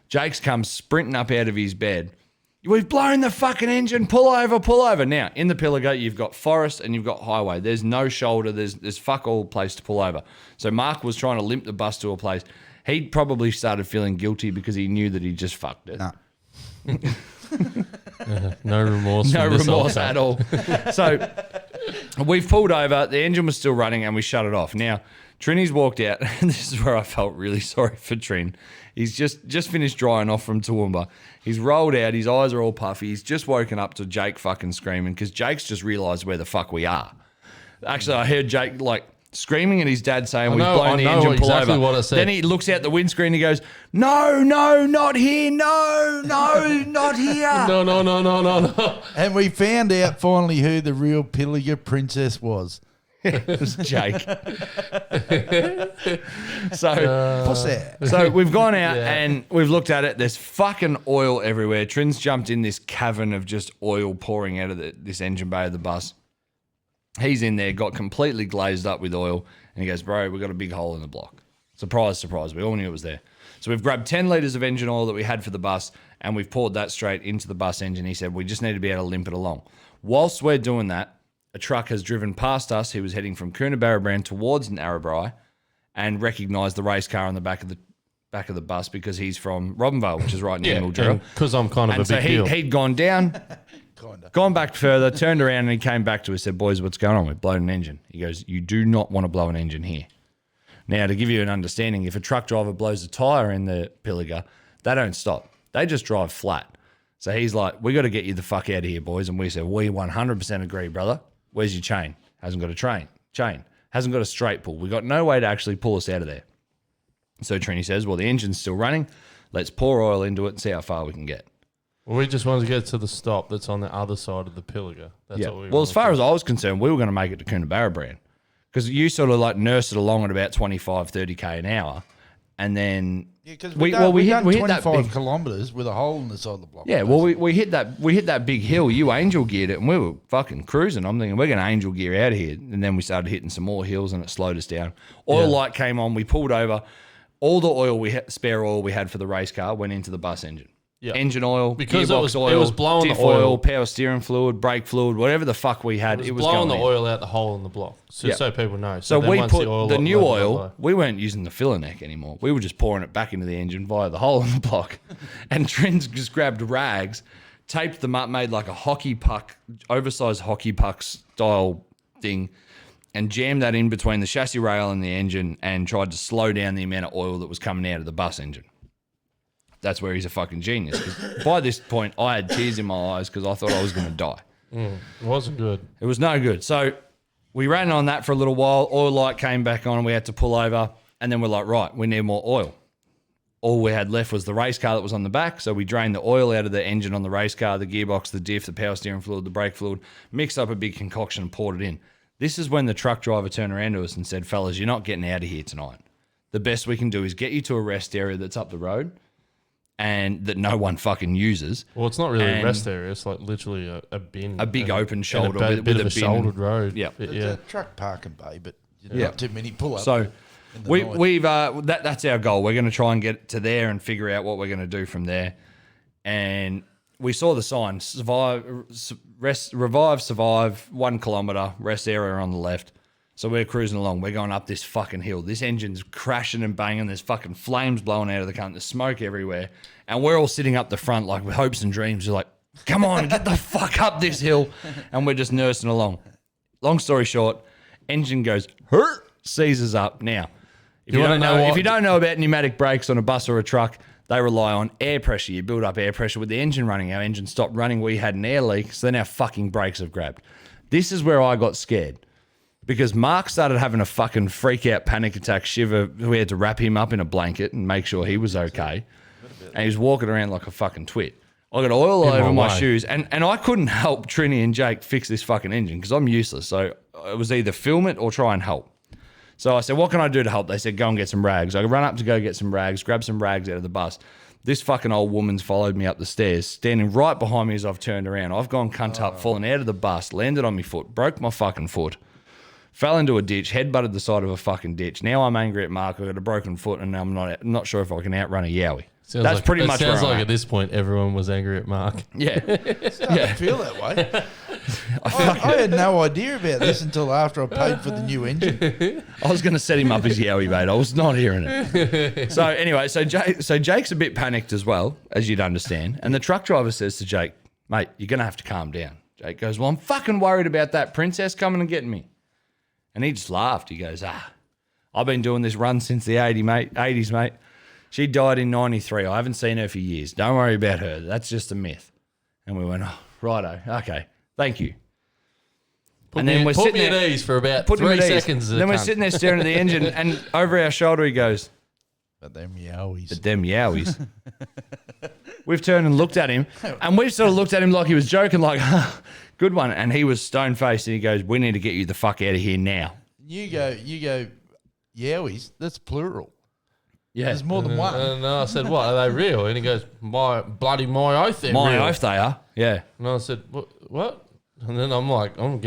Jake's come sprinting up out of his bed. We've blown the fucking engine. Pull over, pull over. Now, in the Pilliga, you've got forest and you've got highway. There's no shoulder. There's fuck all place to pull over. So Mark was trying to limp the bus to a place. He'd probably started feeling guilty because he knew that he just fucked it. Nah. No remorse. No from this remorse old at all. So we've pulled over. The engine was still running and we shut it off. Now, Trini's walked out, and this is where I felt really sorry for Trin. He's just finished drying off from Toowoomba. He's rolled out. His eyes are all puffy. He's just woken up to Jake fucking screaming because Jake's just realised where the fuck we are. Actually, I heard Jake like screaming at his dad saying, we've blown the engine, pull exactly over. what I said. Then he looks out the windscreen and he goes, no, not here. No, not here. No. And we found out finally who the real Pilliga princess was. It was Jake. So... What's that? So we've gone out Yeah. and we've looked at it. There's fucking oil everywhere. Trin's jumped in this cavern of just oil pouring out of this engine bay of the bus. He's in there, got completely glazed up with oil, and he goes, bro, we've got a big hole in the block. Surprise, surprise. We all knew it was there. So we've grabbed 10 litres of engine oil that we had for the bus, and we've poured that straight into the bus engine. He said, we just need to be able to limp it along. Whilst we're doing that, a truck has driven past us. He was heading from Coonabarabran towards Narrabri and recognised the race car on the back of the bus because he's from Robinvale, which is right near Mildura. Because I'm kind of And a so big deal. he'd gone down, gone back further, turned around, and he came back to us, said, boys, what's going on? We've blown an engine. He goes, you do not want to blow an engine here. Now, to give you an understanding, if a truck driver blows a tyre in the Pilliga, they don't stop. They just drive flat. So he's like, we got to get you the fuck out of here, boys. And we said, we 100% agree, brother. Where's your chain? Hasn't got a chain. Hasn't got a straight pull. We got no way to actually pull us out of there. So Trini says, well, the engine's still running. Let's pour oil into it and see how far we can get. Well, we just wanted to get to the stop that's on the other side of the Pilliga. That's what we Well, as wanted far to- as I was concerned, we were going to make it to Coonabarra Brand because you sort of like nursed it along at about 25, 30K an hour. And then Yeah, because we we hit that 25 big, kilometres with a hole in the side of the block. yeah, well, we hit that big hill. You angel geared it, and we were fucking cruising. I'm thinking we're going to angel gear out of here, and then we started hitting some more hills, and it slowed us down. Oil light came on. We pulled over. All the oil spare oil we had for the race car went into the bus engine. Yeah. Engine oil, Because gearbox it was blowing diff the oil. power steering fluid, brake fluid, whatever the fuck we had. It was blowing going the in. oil out the hole in the block, so people know. So then we once put oil the new level got oil, low- we weren't using the filler neck anymore. We were just pouring it back into the engine via the hole in the block. And Trins just grabbed rags, taped them up, made like a hockey puck, oversized hockey puck style thing, and jammed that in between the chassis rail and the engine and tried to slow down the amount of oil that was coming out of the bus engine. That's where he's a fucking genius. 'Cause by this point, I had tears in my eyes because I thought I was going to die. It wasn't good. It was no good. So we ran on that for a little while. Oil light came back on and we had to pull over. And then we're like, right, we need more oil. All we had left was the race car that was on the back. So we drained the oil out of the engine on the race car, the gearbox, the diff, the power steering fluid, the brake fluid, mixed up a big concoction and poured it in. This is when the truck driver turned around to us and said, fellas, you're not getting out of here tonight. The best we can do is get you to a rest area that's up the road and that no one fucking uses. Well, it's not really a And- rest area. It's like literally a bin. A big open and shoulder a with bit a of a bin. shouldered road. Yeah. But It's yeah. a truck parking bay, but Yeah. not too many pull up. So in the we, night. we've that's our goal. We're going to try and get to there and figure out what we're going to do from there. And we saw the sign: revive, survive. 1 kilometre rest area on the left. So we're cruising along. We're going up this fucking hill. This engine's crashing and banging. There's fucking flames blowing out of the cunt. There's smoke everywhere. And we're all sitting up the front like with hopes and dreams. We're like, come on, get the fuck up this hill. And we're just nursing along. Long story short, engine goes, seizes up. Now, if you don't know about pneumatic brakes on a bus or a truck, they rely on air pressure. You build up air pressure with the engine running. Our engine stopped running. We had an air leak. So then our fucking brakes have grabbed. This is where I got scared. Because Mark started having a fucking freak out panic attack shiver. We had to wrap him up in a blanket and make sure he was okay. And he was walking around like a fucking twit. I got oil all over my shoes. And I couldn't help Trini and Jake fix this fucking engine because I'm useless. So it was either film it or try and help. So I said, what can I do to help? They said, go and get some rags. I ran up to go get some rags, grab some rags out of the bus. This fucking old woman's followed me up the stairs, standing right behind me as I've turned around. I've gone cunt up, fallen out of the bus, landed on my foot, broke my fucking foot. Fell into a ditch, head-butted the side of a fucking ditch. Now I'm angry at Mark. I've got a broken foot, and I'm not sure if I can outrun a Yowie. That's pretty much where I'm like at. at this point, everyone was angry at Mark. Yeah. I feel that way. I had no idea about this until after I paid for the new engine. I was going to set him up as Yowie, mate. I was not hearing it. So anyway, so Jake's a bit panicked as well, as you'd understand. And the truck driver says to Jake, mate, you're going to have to calm down. Jake goes, well, I'm fucking worried about that princess coming and getting me. And he just laughed. He goes, I've been doing this run since the 80s, mate. She died in 93. I haven't seen her for years. Don't worry about her. That's just a myth. And we went, oh, righto. Okay. Thank you. Put me at ease for about 3 seconds. Then we're sitting there staring at the engine, and over our shoulder he goes, But them yowies. but them yowies. We've turned and looked at him, and we've sort of looked at him like he was joking, like, good one. And he was stone-faced, and he goes, we need to get you the fuck out of here now. You go, yowies, that's plural. Yeah. There's more than one. And I said, what, are they real? And he goes, my oath, they're My real. oath they are. Yeah. And I said, what? And then I'm like, I'm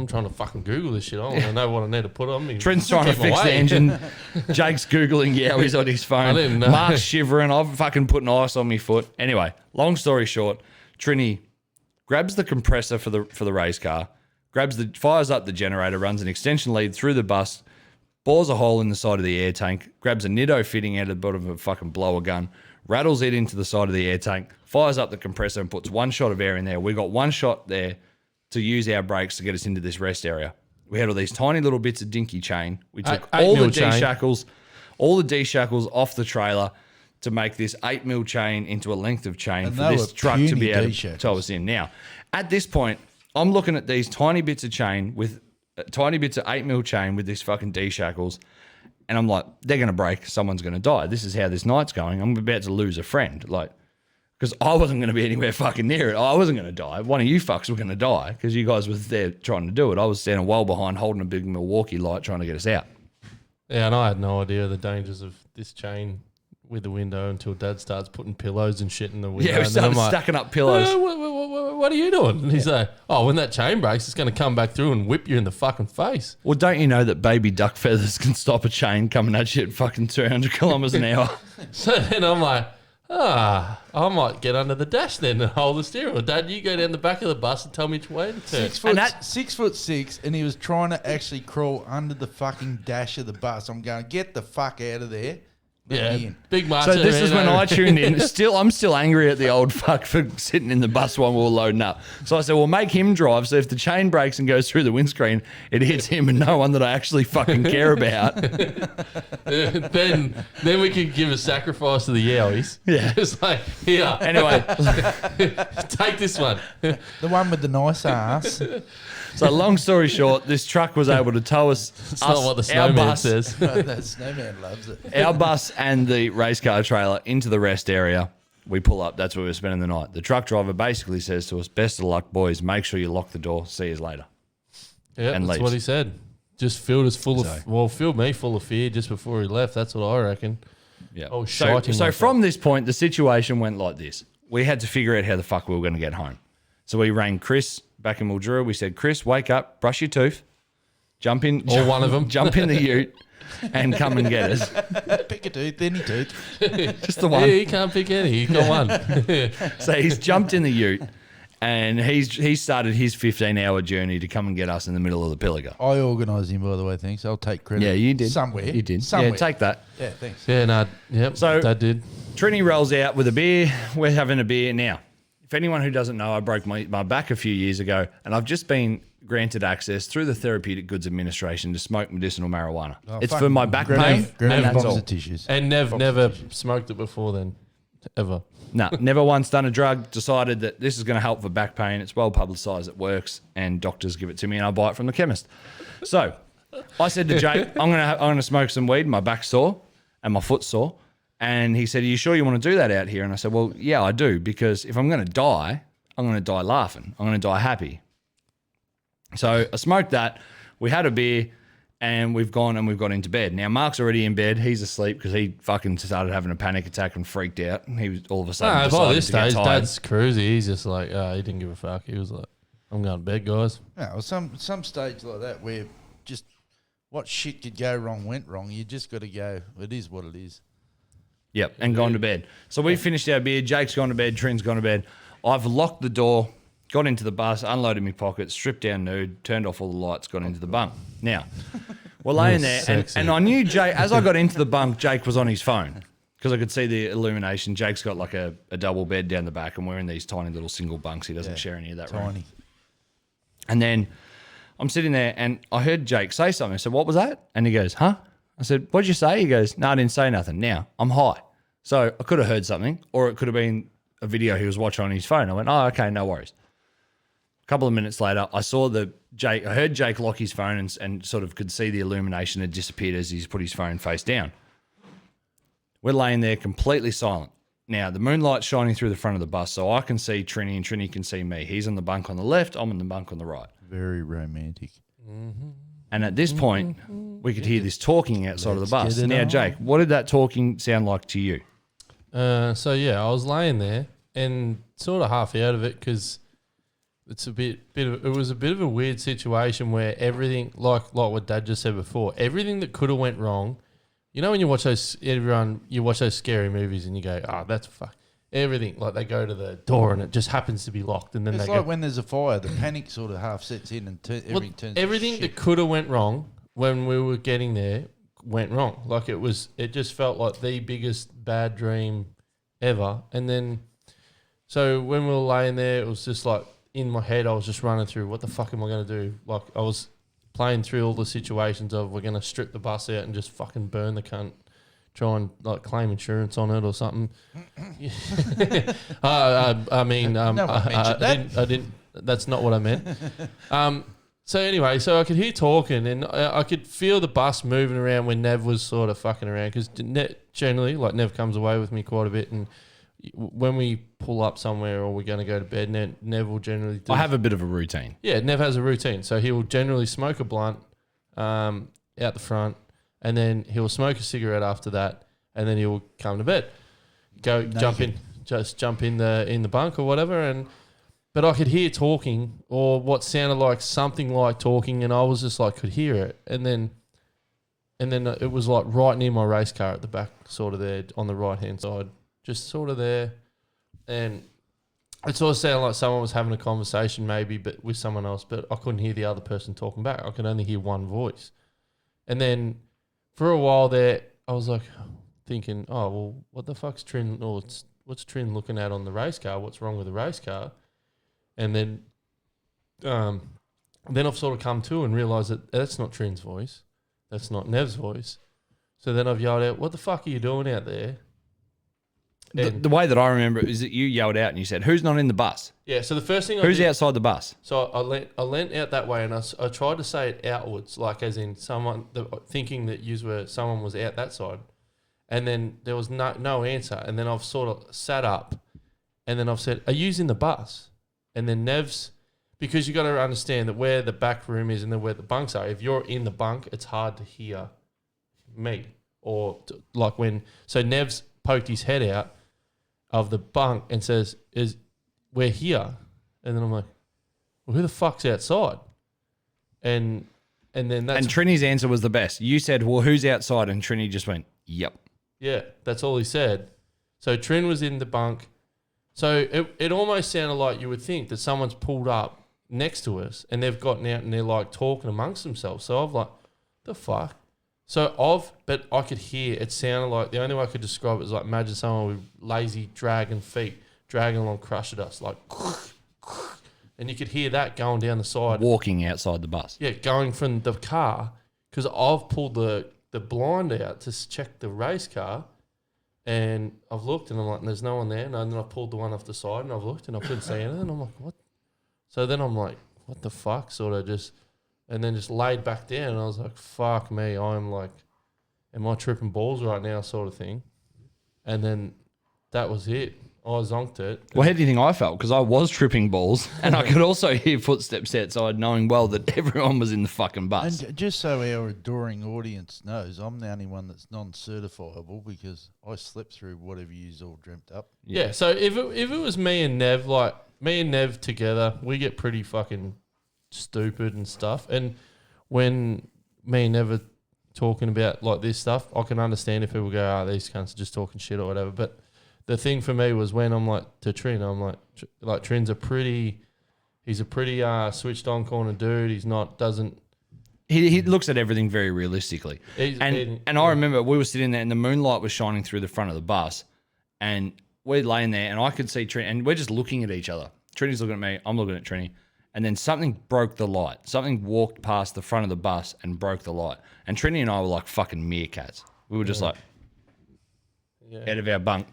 trying to fucking Google this shit. I want to know what I need to put on me. Trent's trying to Keep fix the away. engine. Jake's Googling yowies on his phone. I didn't know. Mark's shivering. I've fucking putting ice on my foot. Anyway, long story short, Trini grabs the compressor for the race car, fires up the generator, runs an extension lead through the bus, bores a hole in the side of the air tank, grabs a Nitto fitting out of the bottom of a fucking blower gun, rattles it into the side of the air tank, fires up the compressor and puts one shot of air in there. We got one shot there to use our brakes to get us into this rest area. We had all these tiny little bits of dinky chain. We took Eight all the mil chain. D-shackles, all the D-shackles off the trailer to make this 8 mil chain into a length of chain And for they this were truck to puny be able to D-shackles. tow us in. Now, at this point, I'm looking at these tiny bits of chain with tiny bits of 8 mil chain with this fucking D-shackles, and I'm like, they're going to break. Someone's going to die. This is how this night's going. I'm about to lose a friend. Like, because I wasn't going to be anywhere fucking near it. I wasn't going to die. One of you fucks were going to die because you guys was there trying to do it. I was standing well behind holding a big Milwaukee light trying to get us out. Yeah, and I had no idea the dangers of this chain with the window until Dad starts putting pillows and shit in the window. Yeah, we and then started I'm like, stacking up pillows. What are you doing? And he's like, oh, when that chain breaks, it's going to come back through and whip you in the fucking face. Well, don't you know that baby duck feathers can stop a chain coming at you at fucking 200 kilometres an hour? So then I'm like, I might get under the dash then and hold the steering wheel. Dad, you go down the back of the bus and tell me which way to turn. 6'6", and he was trying to actually crawl under the fucking dash of the bus. I'm going, get the fuck out of there. Let me in. Big Martin. So this is when I tuned in. I'm still angry at the old fuck for sitting in the bus while we were loading up. So I said, well, make him drive. So if the chain breaks and goes through the windscreen, it hits him and no one that I actually fucking care about. then we could give a sacrifice to the Yowies. Yeah. It's like, here. Anyway, Take this one. The one with the nice ass. so long story short, this truck was able to tow us. It's not what the snowman says. That snowman loves it. Our bus and the race car trailer into the rest area. We pull up. That's where we're spending the night. The truck driver basically says to us, best of luck, boys. Make sure you lock the door. See you later. Yeah, And that's leaves. what he said. Just filled us full of, filled me full of fear just before he left. That's what I reckon. Yeah. Oh, so shiting myself. from this point, the situation went like this. We had to figure out how the fuck we were going to get home. So we rang Chris back in Mildura. We said, Chris, wake up, brush your tooth, jump in. One of them. Jump in the ute and come and get us. Pick a tooth, any tooth. Just the one. Yeah, he can't pick any. He got one. So he's jumped in the ute and he started his 15-hour journey to come and get us in the middle of the Pilliga. I organised him, by the way, thanks. I'll take credit. Yeah, you did. Somewhere. You did. Somewhere. Yeah, take that. Yeah, thanks. Yeah, no, yep. So- Dad did. Trini rolls out with a beer. We're having a beer now. If anyone who doesn't know, I broke my back a few years ago, and I've just been granted access through the Therapeutic Goods Administration to smoke medicinal marijuana. It's for my back pain, and that's bombs all. of tissues. And never smoked it before then, ever. No, never once done a drug. Decided that this is going to help for back pain. It's well publicised. It works, and doctors give it to me, and I buy it from the chemist. So I said to Jake, I'm gonna smoke some weed. My back's sore and my foot's sore. And he said, are you sure you want to do that out here? And I said, well, yeah, I do, because if I'm going to die, I'm going to die laughing. I'm going to die happy. So I smoked that. We had a beer, and we've got into bed. Now, Mark's already in bed. He's asleep because he fucking started having a panic attack and freaked out. He was all of a sudden By decided this to get stage, tired. Dad's cruisy. He's just like, he didn't give a fuck. He was like, I'm going to bed, guys. Yeah, well, some stage like that where just what shit could go wrong went wrong. You just got to go, it is what it is. Yep, and gone to bed. So we finished our beer. Jake's gone to bed. Trin's gone to bed. I've locked the door, got into the bus, unloaded my pockets, stripped down nude, turned off all the lights, got into the bunk. Now, we're laying there, and I knew Jake, as I got into the bunk, Jake was on his phone because I could see the illumination. Jake's got like a double bed down the back, and we're in these tiny little single bunks. He doesn't share any of that room. Tiny. And then I'm sitting there, and I heard Jake say something. I said, what was that? And he goes, huh? I said, what'd you say? He goes, no, I didn't say nothing. Now, I'm high. So I could have heard something, or it could have been a video he was watching on his phone. I went, oh, okay, no worries. A couple of minutes later, I heard Jake lock his phone and sort of could see the illumination had disappeared as he's put his phone face down. We're laying there completely silent. Now, the moonlight's shining through the front of the bus, so I can see Trini and Trini can see me. He's on the bunk on the left, I'm on the bunk on the right. Very romantic. And at this point, we could hear this talking outside of the bus. get it Now, on. Jake, what did that talking sound like to you? So yeah, I was laying there and sort of half out of it because it's it was a bit of a weird situation where everything, like what Dad just said before, everything that could have went wrong. You know when you watch those scary movies and you go, oh, that's fuck. Everything, like they go to the door and it just happens to be locked, and then It's they like go. when there's a fire, the panic sort of half sets in and everything turns to Everything shit. that could have went wrong when we were getting there went wrong. Like it just felt like the biggest bad dream ever. And then, so when we were laying there, it was just like in my head, I was just running through, what the fuck am I going to do? Like I was playing through all the situations of we're going to strip the bus out and just fucking burn the cunt, try and like claim insurance on it or something. I mean, No one mentioned that. I didn't. That's not what I meant. So anyway, so I could hear talking and I could feel the bus moving around when Nev was sort of fucking around because generally, like Nev comes away with me quite a bit, and when we pull up somewhere or we're going to go to bed, Nev will generally do... I have a bit of a routine. Yeah, Nev has a routine. So he will generally smoke a blunt out the front, and then he'll smoke a cigarette after that, and then he'll come to bed. Jump in the bunk or whatever, but I could hear talking or what sounded like something like talking, and I was just like, could hear it. And then it was like right near my race car at the back, sort of there on the right-hand side, just sort of there. And it sort of sounded like someone was having a conversation maybe but with someone else, but I couldn't hear the other person talking back. I could only hear one voice. And then for a while there, I was like thinking, oh, well, what the fuck's Trin, or what's Trin looking at on the race car? What's wrong with the race car? And then I've sort of come to and realised that that's not Trin's voice. That's not Nev's voice. So then I've yelled out, what the fuck are you doing out there? The way that I remember it is that you yelled out and you said, who's not in the bus? Yeah, so the first thing Who's outside the bus? So I leant out that way and I tried to say it outwards, like as in someone, thinking that someone was out that side. And then there was no answer. And then I've sort of sat up and then I've said, are you in the bus? And then Nev's, because you got to understand that where the back room is and then where the bunks are, if you're in the bunk, it's hard to hear me. So Nev's poked his head out of the bunk and says, we're here. And then I'm like, well, who the fuck's outside? And then that's... And Trini's answer was the best. You said, well, who's outside? And Trini just went, yep. Yeah, that's all he said. So Trin was in the bunk. So it almost sounded like you would think that someone's pulled up next to us and they've gotten out and they're like talking amongst themselves. So I've like, the fuck? But I could hear, it sounded like, the only way I could describe it is like, imagine someone with lazy dragging feet, dragging along crushed us, like, and you could hear that going down the side. Walking outside the bus. Yeah, going from the car, because I've pulled the blind out to check the race car, and I've looked and I'm like, there's no one there. And then I pulled the one off the side and I've looked and I couldn't see anything. I'm like, what? So then I'm like, what the fuck? Sort of and then just laid back down and I was like, fuck me. I'm like, am I tripping balls right now sort of thing? And then that was it. I zonked it. Well, how do you think I felt? Because I was tripping balls and I could also hear footsteps outside, knowing well that everyone was in the fucking bus. And just so our adoring audience knows, I'm the only one that's non-certifiable because I slept through whatever you all dreamt up. Yeah, so if it was me and Nev, like me and Nev together, we get pretty fucking stupid and stuff. And when me and Nev are talking about like this stuff, I can understand if people go, these cunts are just talking shit or whatever. But the thing for me was when I'm like to Trin, I'm like Trin's he's a pretty switched on corner dude. He's not, He looks at everything very realistically. And I remember we were sitting there and the moonlight was shining through the front of the bus and we're laying there and I could see Trin and we're just looking at each other. Trini's looking at me, I'm looking at Trini. And then something broke the light. Something walked past the front of the bus and broke the light. And Trini and I were like fucking meerkats. We were just out of our bunk.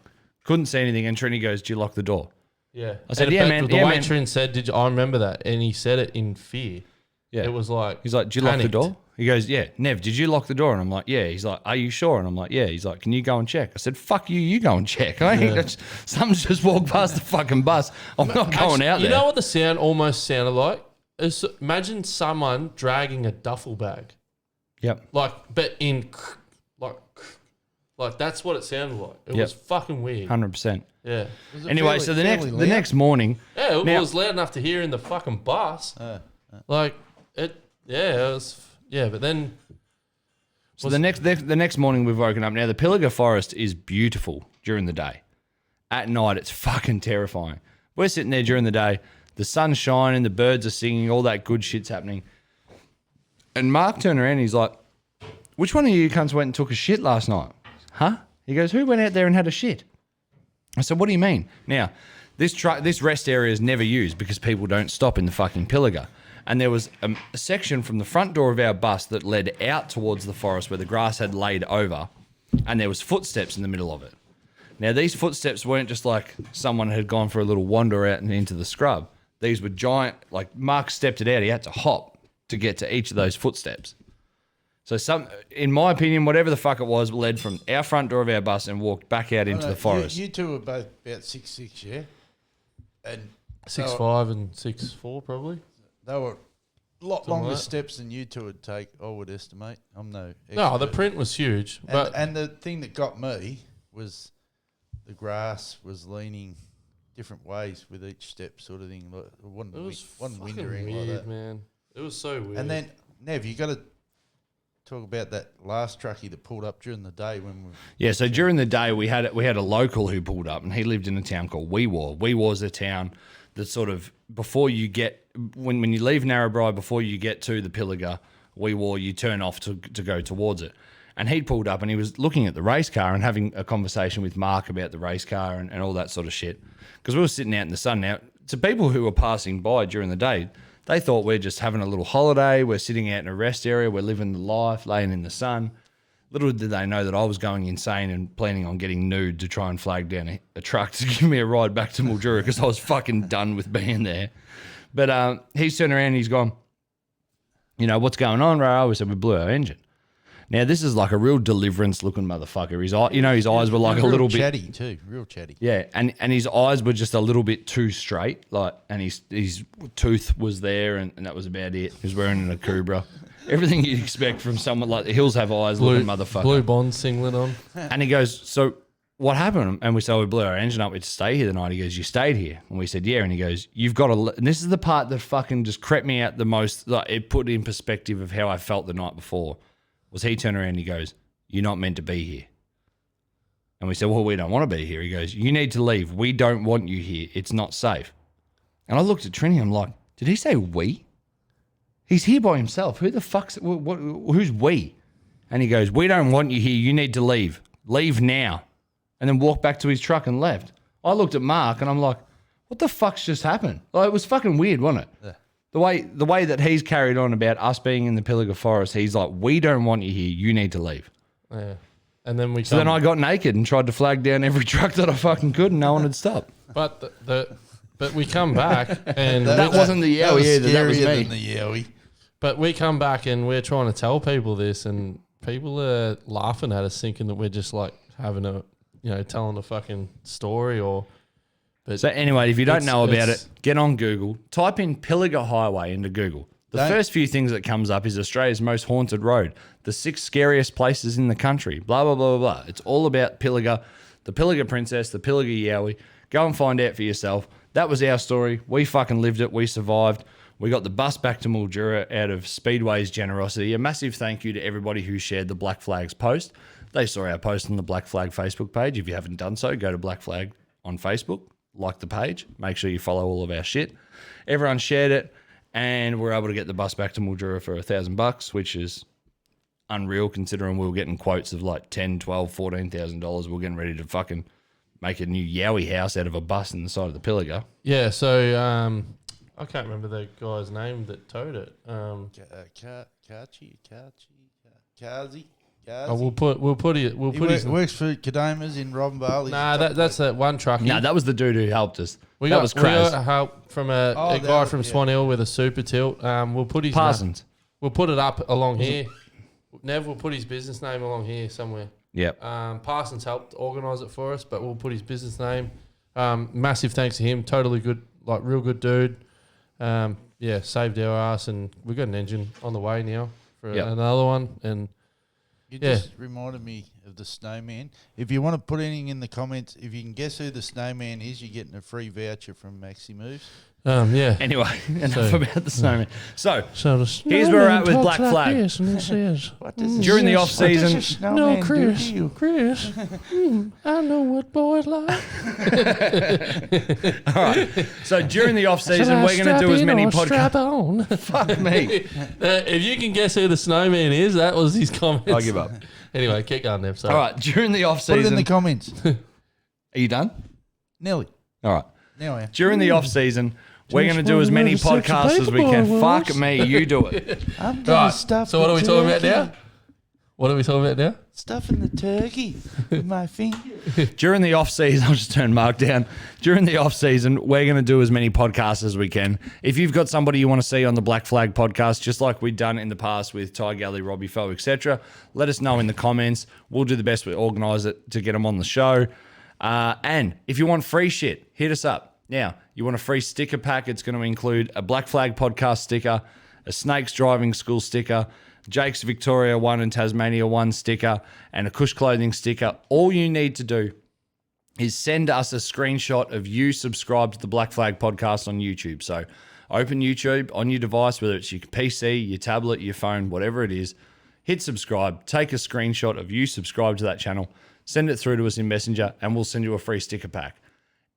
Couldn't see anything. And Trini goes, do you lock the door? Yeah. I said, man. The way Trin said, I remember that. And he said it in fear. Yeah. It was like, he's like, did you lock the door? He goes, yeah. Nev, did you lock the door? And I'm like, yeah. He's like, are you sure? And I'm like, yeah. He's like, can you go and check? I said, fuck you, you go and check. Someone's just walked past the fucking bus. I'm not going out there. You know what the sound almost sounded like? Imagine someone dragging a duffel bag. Yep. But in like that's what it sounded like. It was fucking weird. 100%. Yeah. Anyway, so the next morning. Yeah, it was loud enough to hear in the fucking bus. But then. So the next morning we've woken up. Now the Pilliga Forrest is beautiful during the day. At night it's fucking terrifying. We're sitting there during the day. The sun's shining, the birds are singing, all that good shit's happening. And Mark turned around and he's like, which one of you cunts went and took a shit last night? Huh? He goes, who went out there and had a shit? I said, what do you mean? Now, this rest area is never used because people don't stop in the fucking Pilliga. And there was a section from the front door of our bus that led out towards the forest where the grass had laid over, and there was footsteps in the middle of it. Now, these footsteps weren't just like someone had gone for a little wander out and into the scrub. These were giant, like Mark stepped it out. He had to hop to get to each of those footsteps. So in my opinion, whatever the fuck it was, led from our front door of our bus and walked back out into the forest. You two were both about 6'6", yeah? And 6'5" and 6'4", probably. they were a lot Something longer like that. steps than you two would take, I would estimate. I'm no expert. No, the print was huge. But And the thing that got me was the grass was leaning different ways with each step sort of thing. Like, it wasn't, it was wasn't fucking windering weird, like that. man. It was so weird. And then, Nev, you got to talk about that last truckie that pulled up during the day when we. Yeah, so during the day we had a local who pulled up, and he lived in a town called Weewaw. Weewaw's a town that sort of before you get when you leave Narrabri, before you get to the Pilliga, Weewaw, you turn off to go towards it. And he'd pulled up and he was looking at the race car and having a conversation with Mark about the race car and all that sort of shit. Because we were sitting out in the sun. Now, to people who were passing by during the day, they thought we're just having a little holiday. We're sitting out in a rest area. We're living the life, laying in the sun. Little did they know that I was going insane and planning on getting nude to try and flag down a truck to give me a ride back to Mildura because I was fucking done with being there. But he's turned around and he's gone, you know, what's going on, Ray? We said, we blew our engine. Now, this is like a real deliverance-looking motherfucker. His eyes were like a little bit chatty too, real chatty. Yeah, and his eyes were just a little bit too straight, like, and his tooth was there, and that was about it. He was wearing a Cobra. Everything you'd expect from someone like the Hills Have Eyes looking motherfucker. Blue Bond singlet on. And he goes, so what happened? And we said, we blew our engine up. We had to stay here the night. He goes, you stayed here? And we said, yeah. And he goes, you've got to, and this is the part that fucking just crept me out the most. Like, it put in perspective of how I felt the night before. Was he turned around and he goes, you're not meant to be here. And we said, well, we don't want to be here. He goes, you need to leave. We don't want you here. It's not safe. And I looked at Trini. I'm like, did he say we? He's here by himself. Who the fuck's, who's we? And he goes, we don't want you here. You need to leave. Leave now. And then walked back to his truck and left. I looked at Mark and I'm like, what the fuck's just happened? Like, it was fucking weird, wasn't it? Yeah. The way that he's carried on about us being in the Pilliga Forest, he's like, we don't want you here. You need to leave. Yeah. And then then I got naked and tried to flag down every truck that I fucking could, and no one would stop. But but we come back and that wasn't the Yowie either. That was me. Than the Yowie. But we come back and we're trying to tell people this, and people are laughing at us, thinking that we're just like having telling a fucking story or. So anyway, if you don't know about it, get on Google. Type in Pilliga Highway into Google. The first few things that comes up is Australia's most haunted road, the 6 scariest places in the country, blah, blah, blah, blah, blah. It's all about Pilliga, the Pilliga Princess, the Pilliga Yowie. Go and find out for yourself. That was our story. We fucking lived it. We survived. We got the bus back to Mildura out of Speedway's generosity. A massive thank you to everybody who shared the Black Flags post. They saw our post on the Black Flag Facebook page. If you haven't done so, go to Black Flag on Facebook. Like the page, make sure you follow all of our shit. Everyone shared it, and we're able to get the bus back to Mildura for $1,000, which is unreal considering we were getting quotes of like $10,000, $12,000, $14,000. We we're getting ready to fucking make a new Yowie house out of a bus in the side of the Pilliga. Yeah, so I can't remember the guy's name that towed it. Kazi. Oh, we'll put his works for Kadomas in Robin Barley. Nah, that's that one truckie. No, that was the dude who helped us. We that got was Kraz. We got help from a guy from Swan Hill with a super tilt. We'll put his Parsons. We'll put it up along here. Nev will put his business name along here somewhere. Yep. Parsons helped organise it for us, but we'll put his business name. Massive thanks to him. Totally good, like real good dude. Yeah, saved our ass, and we've got an engine on the way now for another one. And you just reminded me of the snowman. If you want to put anything in the comments, if you can guess who the snowman is, you're getting a free voucher from Maxi Moves. Yeah. Anyway, enough about the snowman. So the here's where we're at with Black Flag. This, and he says, during the off season, no, Chris, I know what boys like. All right. So during the off season, we're going to do as many podcasts. Fuck me. If you can guess who the snowman is, that was his comment. I give up. Anyway, keep going, Nev. All right. During the off season, put it in the comments. Are you done? Nearly. All right. Now I am. During the off season, We're going to do as many podcasts as we can. Fuck me, you do it. I'm gonna Right. stuff. So what the are we talking about turkey. now? What are we talking about now? Stuffing the turkey with my finger. During the off season, I'll just turn Mark down. During the off season, we're going to do as many podcasts as we can. If you've got somebody you want to see on the Black Flag podcast, just like we've done in the past with Ty Galley, Robbie Foe, etc., let us know in the comments. We'll do the best we organise it to get them on the show. And if you want free shit, hit us up. Now, you want a free sticker pack? It's going to include a Black Flag podcast sticker, a Snakes Driving School sticker, Jake's Victoria 1 and Tasmania 1 sticker, and a Cush Clothing sticker. All you need to do is send us a screenshot of you subscribed to the Black Flag podcast on YouTube. So open YouTube on your device, whether it's your PC, your tablet, your phone, whatever it is. Hit subscribe, take a screenshot of you subscribed to that channel, send it through to us in Messenger, and we'll send you a free sticker pack.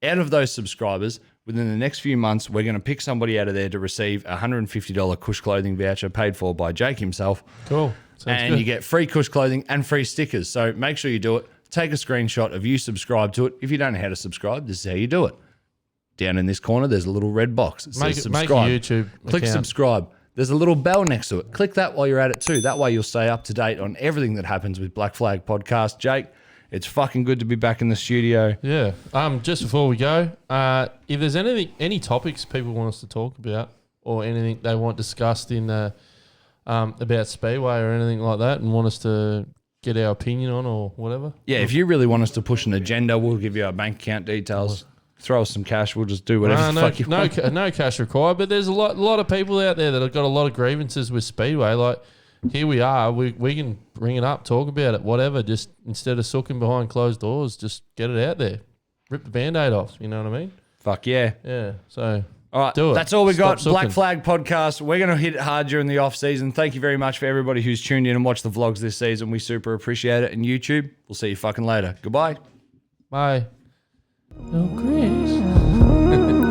Out of those subscribers, within the next few months, we're going to pick somebody out of there to receive a $150 Cush Clothing voucher paid for by Jake himself. Cool. Sounds And good. you get free Cush Clothing and free stickers. So make sure you do it. Take a screenshot of you subscribe to it. If you don't know how to subscribe, this is how you do it. Down in this corner, there's a little red box. It says Make a subscribe. YouTube Click account. subscribe. There's a little bell next to it. Click that while you're at it too. That way you'll stay up to date on everything that happens with Black Flag Podcast. Jake, it's fucking good to be back in the studio. Yeah. Just before we go, if there's any topics people want us to talk about, or anything they want discussed in about Speedway or anything like that, and want us to get our opinion on or whatever. Yeah, if you really want us to push an agenda, we'll give you our bank account details. Throw us some cash. We'll just do whatever the fuck you want. No cash required. But there's a lot of people out there that have got a lot of grievances with Speedway. Like, here we are. We can bring it up, talk about it, whatever. Just instead of sooking behind closed doors, just get it out there. Rip the Band-Aid off. You know what I mean? Fuck yeah. Yeah. So All right, do it. that's all we Stop got. Black sooking. Flag Podcast. We're going to hit it hard during the off season. Thank you very much for everybody who's tuned in and watched the vlogs this season. We super appreciate it. And YouTube, we'll see you fucking later. Goodbye. Bye. Oh, Chris.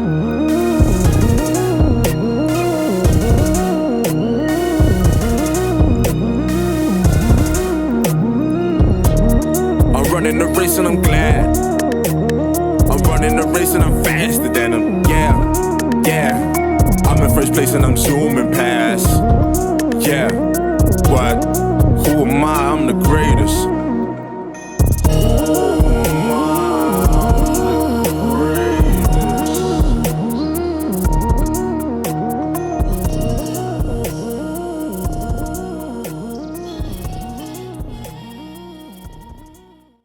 I'm running the race and I'm glad. I'm running the race and I'm faster than them. Yeah. I'm in first place and I'm zooming past. Yeah. What? Who am I? I'm the great.